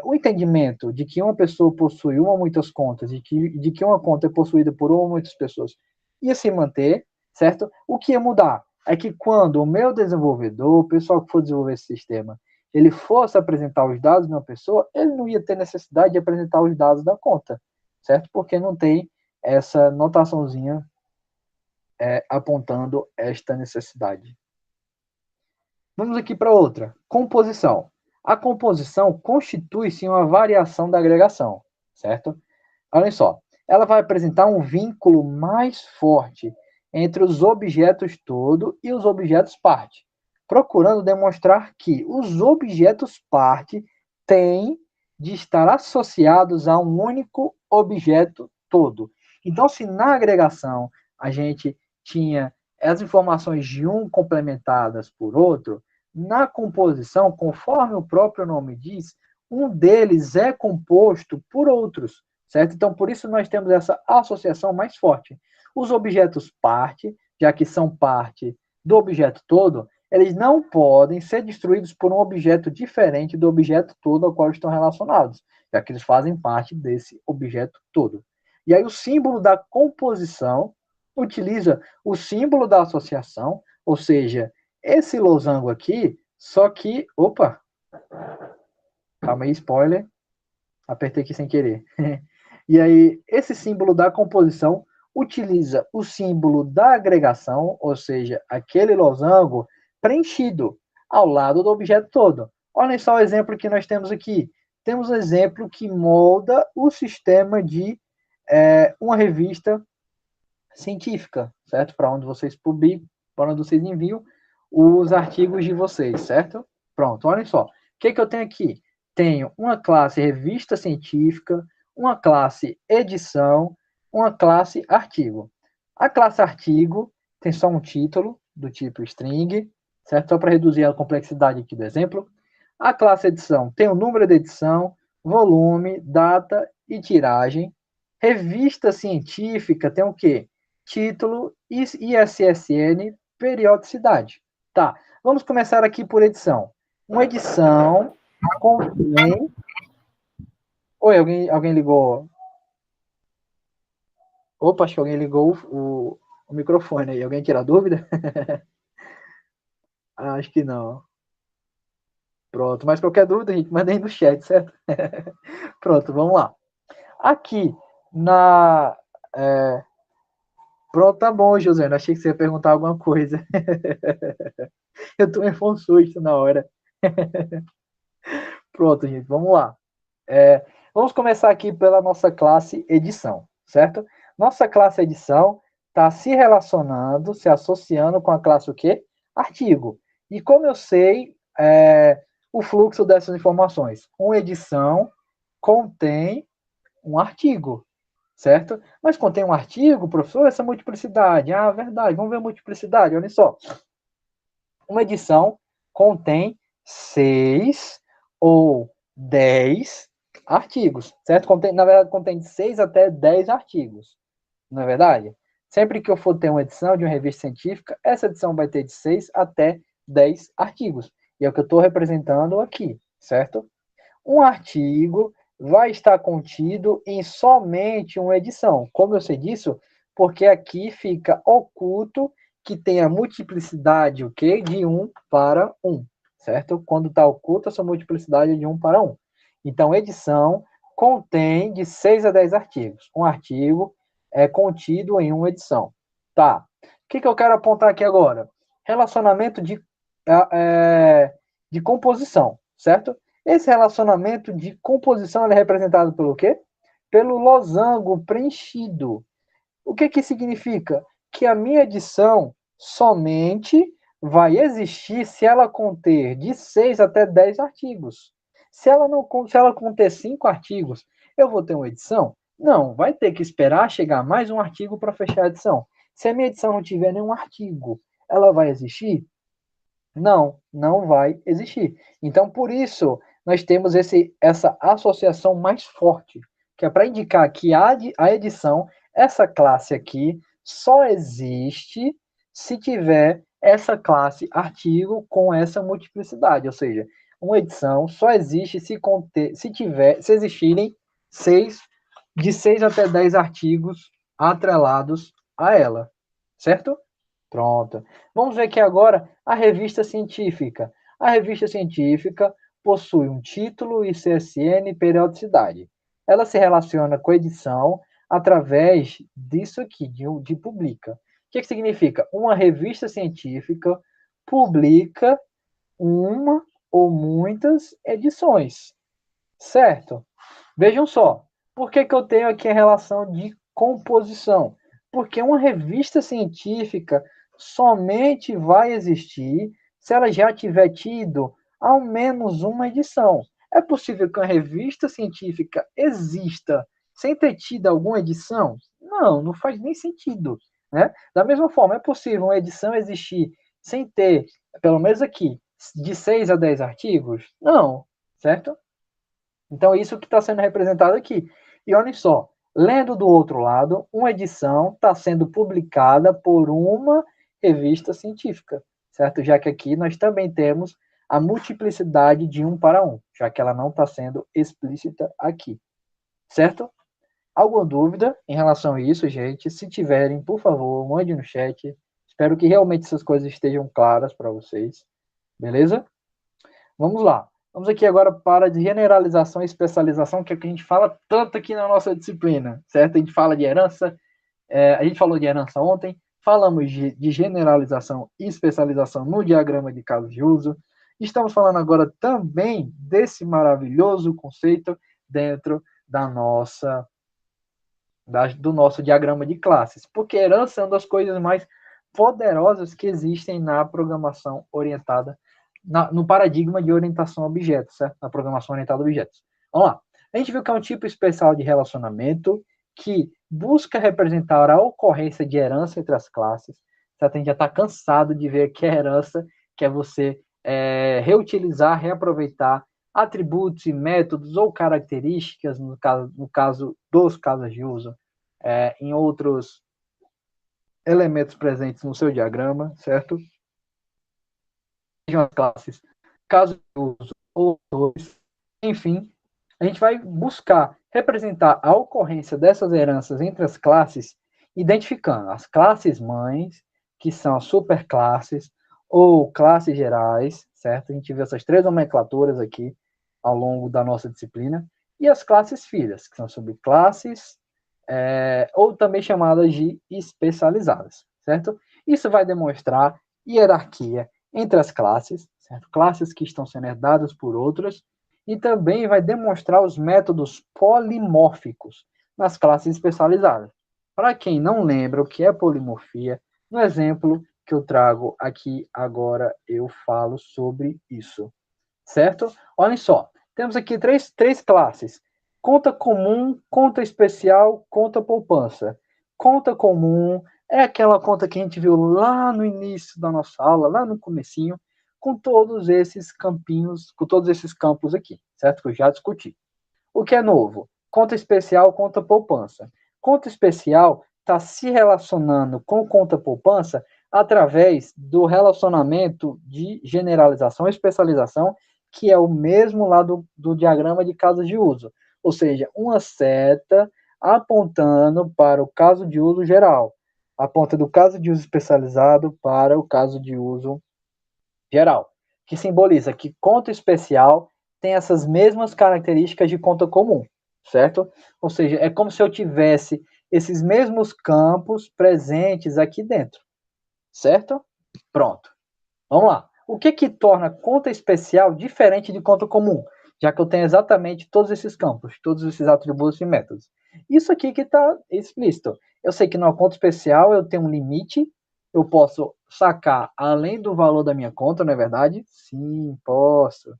o entendimento de que uma pessoa possui uma ou muitas contas e de que uma conta é possuída por uma ou muitas pessoas ia se manter, certo? O que ia mudar é que quando o meu desenvolvedor, o pessoal que for desenvolver esse sistema, ele fosse apresentar os dados de uma pessoa, ele não ia ter necessidade de apresentar os dados da conta, certo? Porque não tem essa notaçãozinha apontando esta necessidade. Vamos aqui para outra. Composição. A composição constitui-se uma variação da agregação, certo? Olha só, ela vai apresentar um vínculo mais forte entre os objetos todo e os objetos parte, procurando demonstrar que os objetos parte têm de estar associados a um único objeto todo. Então, se na agregação a gente tinha as informações de um complementadas por outro, na composição, conforme o próprio nome diz, um deles é composto por outros, certo? Então, por isso nós temos essa associação mais forte. Os objetos parte, já que são parte do objeto todo, eles não podem ser destruídos por um objeto diferente do objeto todo ao qual estão relacionados, já que eles fazem parte desse objeto todo. E aí o símbolo da composição utiliza o símbolo da associação Ou seja, esse losango aqui, só que... Opa! Calma aí, spoiler. Apertei aqui sem querer. E aí, esse símbolo da composição utiliza o símbolo da agregação, ou seja, aquele losango preenchido ao lado do objeto todo. Olhem só o exemplo que nós temos aqui. Temos um exemplo que molda o sistema de uma revista científica, certo? Para onde vocês publicam, para onde vocês enviam os artigos de vocês, certo? Pronto, olhem só. O que eu tenho aqui? Tenho uma classe revista científica, uma classe edição, uma classe artigo. A classe artigo tem só um título do tipo string, certo? Só para reduzir a complexidade aqui do exemplo. A classe edição tem o número de edição, volume, data e tiragem. Revista científica tem o quê? Título, ISSN, periodicidade. Tá, vamos começar aqui por edição. Uma edição contém... Oi, alguém ligou? Opa, acho que alguém ligou o microfone aí. Alguém tira a dúvida? Acho que não. Pronto, mas qualquer dúvida, gente, manda aí no chat, certo? Pronto, vamos lá. Aqui, na... Pronto, tá bom, José. Achei que você ia perguntar alguma coisa. Eu tomei um susto na hora. Pronto, gente, vamos lá. Vamos começar aqui pela nossa classe edição, certo? Nossa classe edição está se relacionando, se associando com a classe o quê? Artigo. E como eu sei o fluxo dessas informações? Uma edição contém um artigo, certo? Mas contém um artigo, professor, essa multiplicidade. Ah, verdade, vamos ver a multiplicidade, olha só. Uma edição contém 6 ou 10 artigos, certo? Na verdade, contém 6 até 10 artigos, não é verdade? Sempre que eu for ter uma edição de uma revista científica, essa edição vai ter de 6 até 10 artigos. E é o que eu estou representando aqui, certo? Um artigo vai estar contido em somente uma edição. Como eu sei disso? Porque aqui fica oculto que tem a multiplicidade o quê? De 1 para 1, certo? Quando está oculta, essa multiplicidade é de 1 para 1. Então, edição contém de 6 a 10 artigos. Um artigo é contido em uma edição. Tá. O que eu quero apontar aqui agora? Relacionamento de composição, certo? Esse relacionamento de composição é representado pelo quê? Pelo losango preenchido. O que significa? Que a minha edição somente vai existir se ela conter de 6 até 10 artigos. Se ela conter 5 artigos, eu vou ter uma edição? Não, vai ter que esperar chegar mais um artigo para fechar a edição. Se a minha edição não tiver nenhum artigo, ela vai existir? Não, não vai existir. Então, por isso, nós temos essa associação mais forte, que é para indicar que a edição, essa classe aqui, só existe se tiver essa classe artigo com essa multiplicidade. Ou seja, uma edição só existe se existirem de 6 até 10 artigos atrelados a ela. Certo? Pronto. Vamos ver aqui agora a revista científica. A revista científica possui um título, ISSN e periodicidade. Ela se relaciona com a edição através disso aqui, de publica. O que significa? Uma revista científica publica uma ou muitas edições. Certo? Vejam só. Por que eu tenho aqui a relação de composição? Porque uma revista científica somente vai existir se ela já tiver tido ao menos uma edição. É possível que uma revista científica exista sem ter tido alguma edição? Não, não faz nem sentido. Né? Da mesma forma, é possível uma edição existir sem ter, pelo menos aqui, de 6 a 10 artigos? Não, certo? Então, isso que está sendo representado aqui. E olhem só, lendo do outro lado, uma edição está sendo publicada por uma revista científica, certo? Já que aqui nós também temos a multiplicidade de 1 para 1, já que ela não está sendo explícita aqui, certo? Alguma dúvida em relação a isso, gente? Se tiverem, por favor, mande no chat. Espero que realmente essas coisas estejam claras para vocês, beleza? Vamos lá. Vamos aqui agora para generalização e especialização, que é o que a gente fala tanto aqui na nossa disciplina, certo? A gente fala de herança, a gente falou de herança ontem, falamos de generalização e especialização no diagrama de casos de uso. Estamos falando agora também desse maravilhoso conceito dentro do nosso diagrama de classes, porque herança é uma das coisas mais poderosas que existem na programação orientada, no paradigma de orientação a objetos, certo? Na programação orientada a objetos. Vamos lá. A gente viu que é um tipo especial de relacionamento que busca representar a ocorrência de herança entre as classes. Certo? A gente já está cansado de ver que a herança, que é você reutilizar, reaproveitar atributos e métodos ou características, no caso dos casos de uso, em outros elementos presentes no seu diagrama, certo? Sejam as classes, caso de uso ou dois, enfim, a gente vai buscar representar a ocorrência dessas heranças entre as classes, identificando as classes mães, que são as superclasses, ou classes gerais, certo? A gente viu essas três nomenclaturas aqui ao longo da nossa disciplina, e as classes filhas, que são subclasses, ou também chamadas de especializadas, certo? Isso vai demonstrar hierarquia entre as classes, certo? Classes que estão sendo herdadas por outras, e também vai demonstrar os métodos polimórficos nas classes especializadas. Para quem não lembra o que é polimorfia, no exemplo que eu trago aqui agora, eu falo sobre isso, certo? Olhem só, temos aqui três classes: conta comum, conta especial, conta poupança. Conta comum é aquela conta que a gente viu lá no início da nossa aula, lá no comecinho, com todos esses campinhos, com todos esses campos aqui, certo? Que eu já discuti. O que é novo? Conta especial, conta poupança. Conta especial está se relacionando com conta poupança através do relacionamento de generalização e especialização, que é o mesmo lá do diagrama de casos de uso. Ou seja, uma seta apontando para o caso de uso geral, aponta do caso de uso especializado para o caso de uso geral, que simboliza que conta especial tem essas mesmas características de conta comum, certo? Ou seja, é como se eu tivesse esses mesmos campos presentes aqui dentro, certo? Pronto. Vamos lá. O que torna conta especial diferente de conta comum? Já que eu tenho exatamente todos esses campos, todos esses atributos e métodos. Isso aqui que está explícito. Eu sei que na conta especial eu tenho um limite, eu posso sacar além do valor da minha conta, não é verdade? Sim, posso.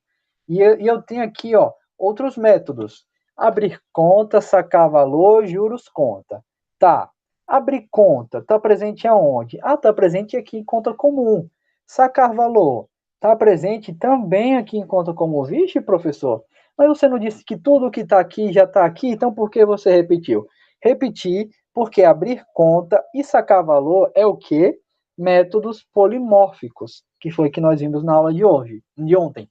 E eu tenho aqui, ó, outros métodos. Abrir conta, sacar valor, juros, conta. Tá. Abrir conta, está presente aonde? Ah, está presente aqui em conta comum. Sacar valor, está presente também aqui em conta comum. Vixe, professor, mas você não disse que tudo que está aqui já está aqui, então por que você repetiu? Repeti porque abrir conta e sacar valor é o quê? Métodos polimórficos, que foi que nós vimos na aula de ontem.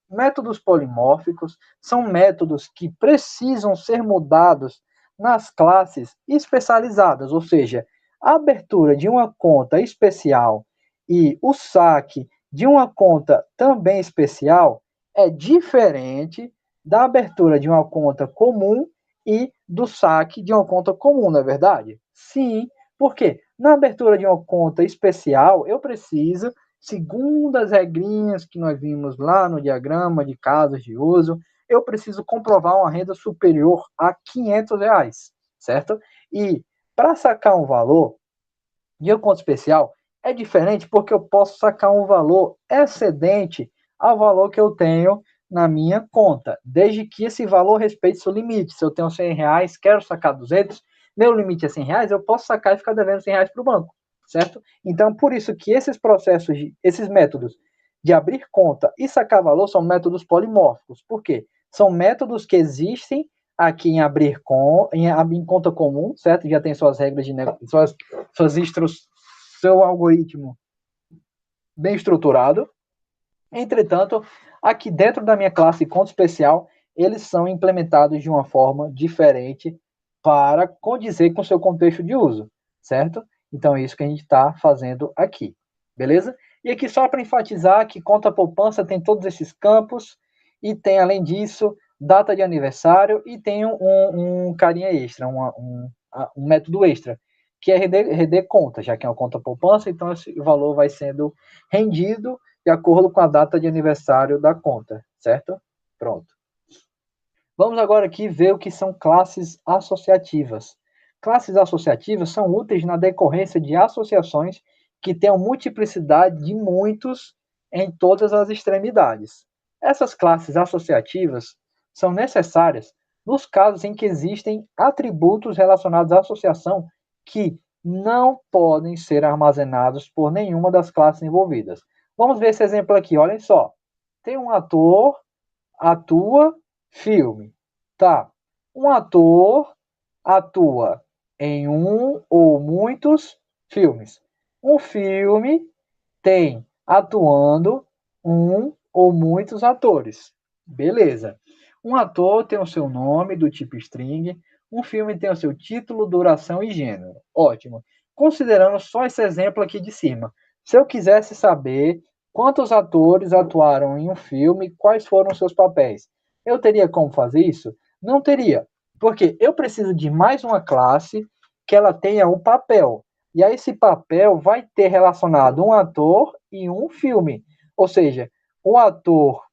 Métodos polimórficos são métodos que precisam ser mudados nas classes especializadas, ou seja, a abertura de uma conta especial e o saque de uma conta também especial é diferente da abertura de uma conta comum e do saque de uma conta comum, não é verdade? Sim, porque na abertura de uma conta especial eu preciso, segundo as regrinhas que nós vimos lá no diagrama de casos de uso, eu preciso comprovar uma renda superior a R$500, certo? E para sacar um valor de uma conta especial é diferente porque eu posso sacar um valor excedente ao valor que eu tenho na minha conta, desde que esse valor respeite seu limite. Se eu tenho R$100, quero sacar 200, meu limite é R$100, eu posso sacar e ficar devendo R$100 para o banco, certo? Então, por isso que esses processos, esses métodos de abrir conta e sacar valor são métodos polimórficos. Por quê? São métodos que existem aqui em abrir em conta comum, certo? Já tem suas regras de suas instruções, seu algoritmo bem estruturado. Entretanto, aqui dentro da minha classe conta especial, eles são implementados de uma forma diferente para condizer com seu contexto de uso, certo? Então é isso que a gente está fazendo aqui, beleza? E aqui só para enfatizar que conta poupança tem todos esses campos e tem, além disso, data de aniversário e tem um carinha extra, um método extra, que é render conta, já que é uma conta poupança, então esse valor vai sendo rendido de acordo com a data de aniversário da conta, certo? Pronto. Vamos agora aqui ver o que são classes associativas. Classes associativas são úteis na decorrência de associações que tenham multiplicidade de muitos em todas as extremidades. Essas classes associativas são necessárias nos casos em que existem atributos relacionados à associação que não podem ser armazenados por nenhuma das classes envolvidas. Vamos ver esse exemplo aqui, olhem só. Tem um ator, atua, filme. Tá. Um ator atua em um ou muitos filmes. Um filme tem atuando um ou muitos atores. Beleza. Um ator tem o seu nome do tipo string, um filme tem o seu título, duração e gênero. Ótimo. Considerando só esse exemplo aqui de cima, se eu quisesse saber quantos atores atuaram em um filme, quais foram os seus papéis, eu teria como fazer isso? Não teria, porque eu preciso de mais uma classe que ela tenha um papel. E aí esse papel vai ter relacionado um ator e um filme. Ou seja, o ator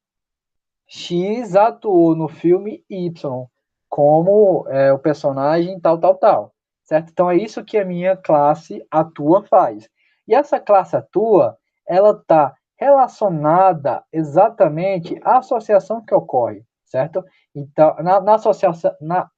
X atuou no filme Y como o personagem tal, tal, tal. Certo? Então é isso que a minha classe atua faz. E essa classe atua, ela está relacionada exatamente à associação que ocorre, certo? Então, na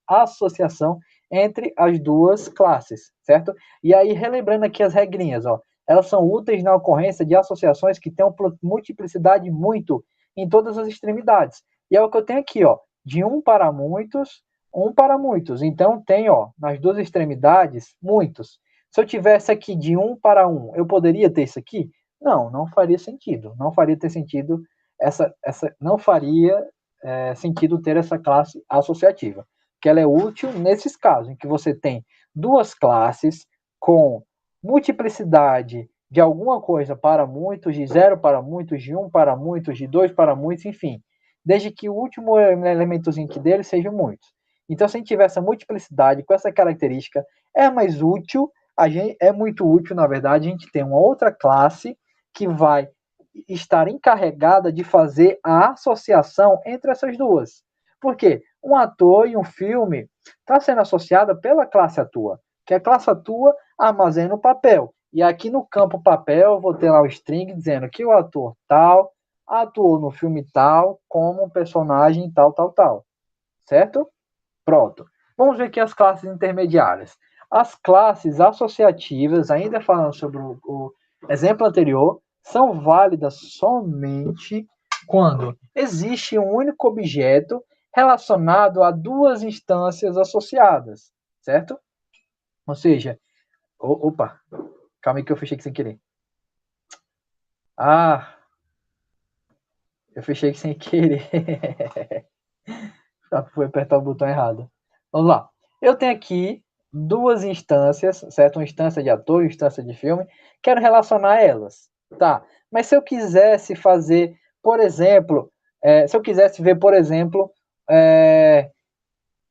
associação entre as duas classes, certo? E aí, relembrando aqui as regrinhas, ó, elas são úteis na ocorrência de associações que tenham multiplicidade muito em todas as extremidades. E é o que eu tenho aqui, ó, de um para muitos, um para muitos. Então, tem, ó, nas duas extremidades, muitos. Se eu tivesse aqui de um para um, eu poderia ter isso aqui? Não, não faria sentido. Não faria ter sentido não faria sentido ter essa classe associativa, que ela é útil nesses casos em que você tem duas classes com multiplicidade de alguma coisa para muitos, de 0 para muitos, de 1 para muitos, de 2 para muitos, enfim, desde que o último elementozinho que dele seja muitos. Então, se a gente tiver essa multiplicidade com essa característica, é mais útil, é muito útil, na verdade, a gente tem uma outra classe que vai estar encarregada de fazer a associação entre essas duas. Por quê? Um ator e um filme está sendo associado pela classe atua, que a classe atua armazena o papel. E aqui no campo papel, eu vou ter lá o string dizendo que o ator tal atuou no filme tal como personagem tal, tal, tal. Certo? Pronto. Vamos ver aqui as classes intermediárias. As classes associativas, ainda falando sobre o exemplo anterior, são válidas somente quando existe um único objeto relacionado a duas instâncias associadas, certo? Ou seja, opa, calma aí que eu fechei aqui sem querer. Ah, eu fechei aqui sem querer. Foi apertar o botão errado. Vamos lá. Eu tenho aqui duas instâncias, certo? Uma instância de ator e uma instância de filme. Quero relacionar elas. Tá. Mas se eu quisesse fazer, por exemplo, se eu quisesse ver, por exemplo,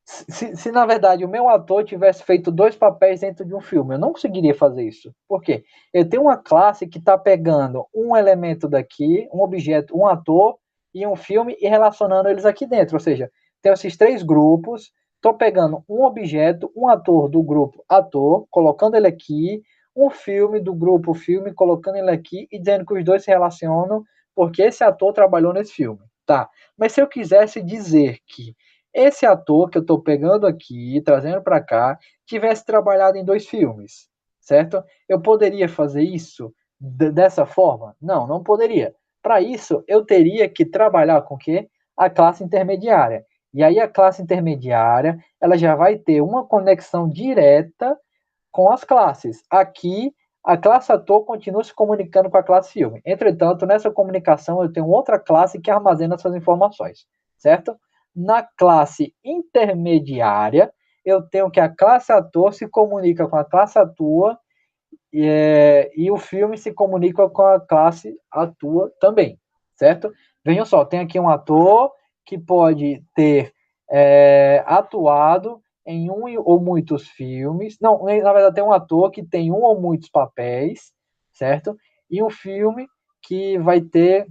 se na verdade o meu ator tivesse feito dois papéis dentro de um filme, eu não conseguiria fazer isso. Por quê? Eu tenho uma classe que está pegando um elemento daqui, um objeto, um ator e um filme e relacionando eles aqui dentro. Ou seja, tenho esses três grupos, estou pegando um objeto, um ator do grupo ator, colocando ele aqui, um filme do grupo filme, colocando ele aqui e dizendo que os dois se relacionam porque esse ator trabalhou nesse filme. Tá. Mas se eu quisesse dizer que esse ator que eu estou pegando aqui, trazendo para cá, tivesse trabalhado em dois filmes, certo? Eu poderia fazer isso dessa forma? Não, não poderia. Para isso, eu teria que trabalhar com o quê? A classe intermediária. E aí a classe intermediária, ela já vai ter uma conexão direta com as classes. Aqui, a classe ator continua se comunicando com a classe filme. Entretanto, nessa comunicação, eu tenho outra classe que armazena essas informações, certo? Na classe intermediária, eu tenho que a classe ator se comunica com a classe atua e o filme se comunica com a classe atua também, certo? Vejam só, tem aqui um ator que pode ter atuado em um ou muitos filmes. Não, na verdade, tem um ator que tem um ou muitos papéis, certo? E um filme que vai ter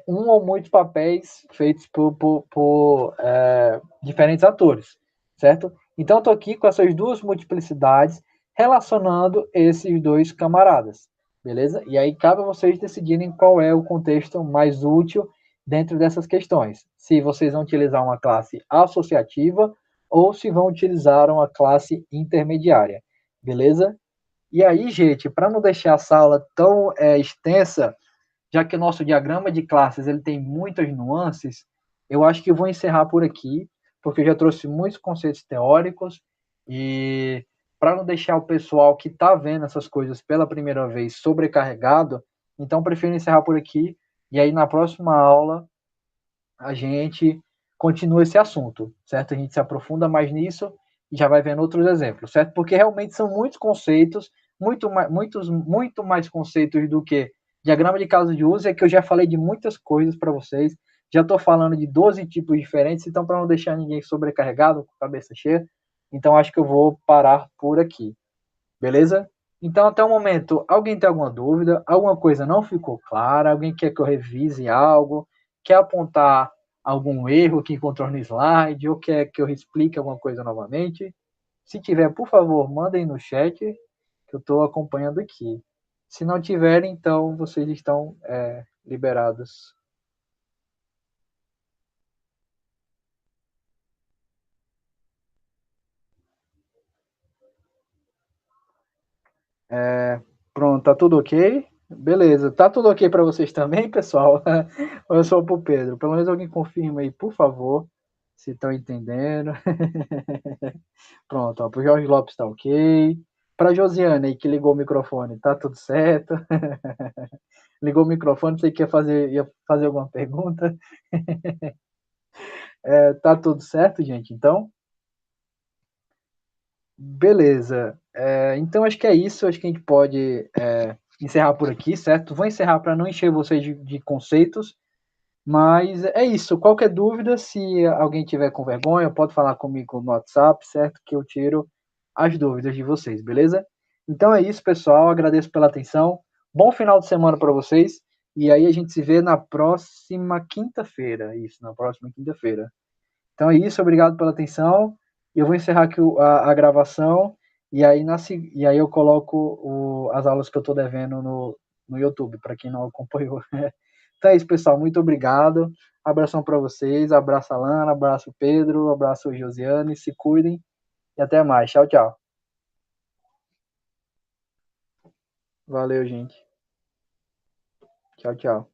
um ou muitos papéis feitos por diferentes atores, certo? Então, eu estou aqui com essas duas multiplicidades relacionando esses dois camaradas, beleza? E aí cabe a vocês decidirem qual é o contexto mais útil dentro dessas questões. Se vocês vão utilizar uma classe associativa ou se vão utilizar uma classe intermediária, beleza? E aí, gente, para não deixar a sala tão extensa, já que o nosso diagrama de classes ele tem muitas nuances, eu acho que eu vou encerrar por aqui, porque eu já trouxe muitos conceitos teóricos e para não deixar o pessoal que está vendo essas coisas pela primeira vez sobrecarregado, então prefiro encerrar por aqui e aí na próxima aula a gente continua esse assunto, certo? A gente se aprofunda mais nisso e já vai vendo outros exemplos, certo? Porque realmente são muitos conceitos, muito mais conceitos do que diagrama de caso de uso, é que eu já falei de muitas coisas para vocês, já estou falando de 12 tipos diferentes, então para não deixar ninguém sobrecarregado, com a cabeça cheia, então acho que eu vou parar por aqui, beleza? Então, até o momento, alguém tem alguma dúvida? Alguma coisa não ficou clara? Alguém quer que eu revise algo? Quer apontar algum erro que encontrou no slide? Ou quer que eu explique alguma coisa novamente? Se tiver, por favor, mandem no chat, que eu estou acompanhando aqui. Se não tiver, então vocês estão liberados. Pronto, tá tudo ok? Beleza, tá tudo ok para vocês também, pessoal? Eu sou pro Pedro. Pelo menos alguém confirma aí, por favor, se estão entendendo. Pronto, ó, pro Jorge Lopes tá ok. Pra Josiane aí que ligou o microfone, tá tudo certo? Ligou o microfone, você ia fazer alguma pergunta? Tá tudo certo, gente? Então, beleza. Então acho que é isso. Acho que a gente pode encerrar por aqui, certo? Vou encerrar para não encher vocês de conceitos, mas é isso. Qualquer dúvida, se alguém tiver com vergonha, pode falar comigo no WhatsApp, certo? Que eu tiro as dúvidas de vocês, beleza? Então é isso, pessoal. Agradeço pela atenção. Bom final de semana para vocês. E aí a gente se vê na próxima quinta-feira. Isso, na próxima quinta-feira. Então é isso. Obrigado pela atenção. Eu vou encerrar aqui a gravação. E aí eu coloco as aulas que eu estou devendo no YouTube, para quem não acompanhou. Então é isso, pessoal. Muito obrigado. Abração para vocês. Abraço, Alana. Abraço, Pedro. Abraço, Josiane. Se cuidem. E até mais. Tchau, tchau. Valeu, gente. Tchau, tchau.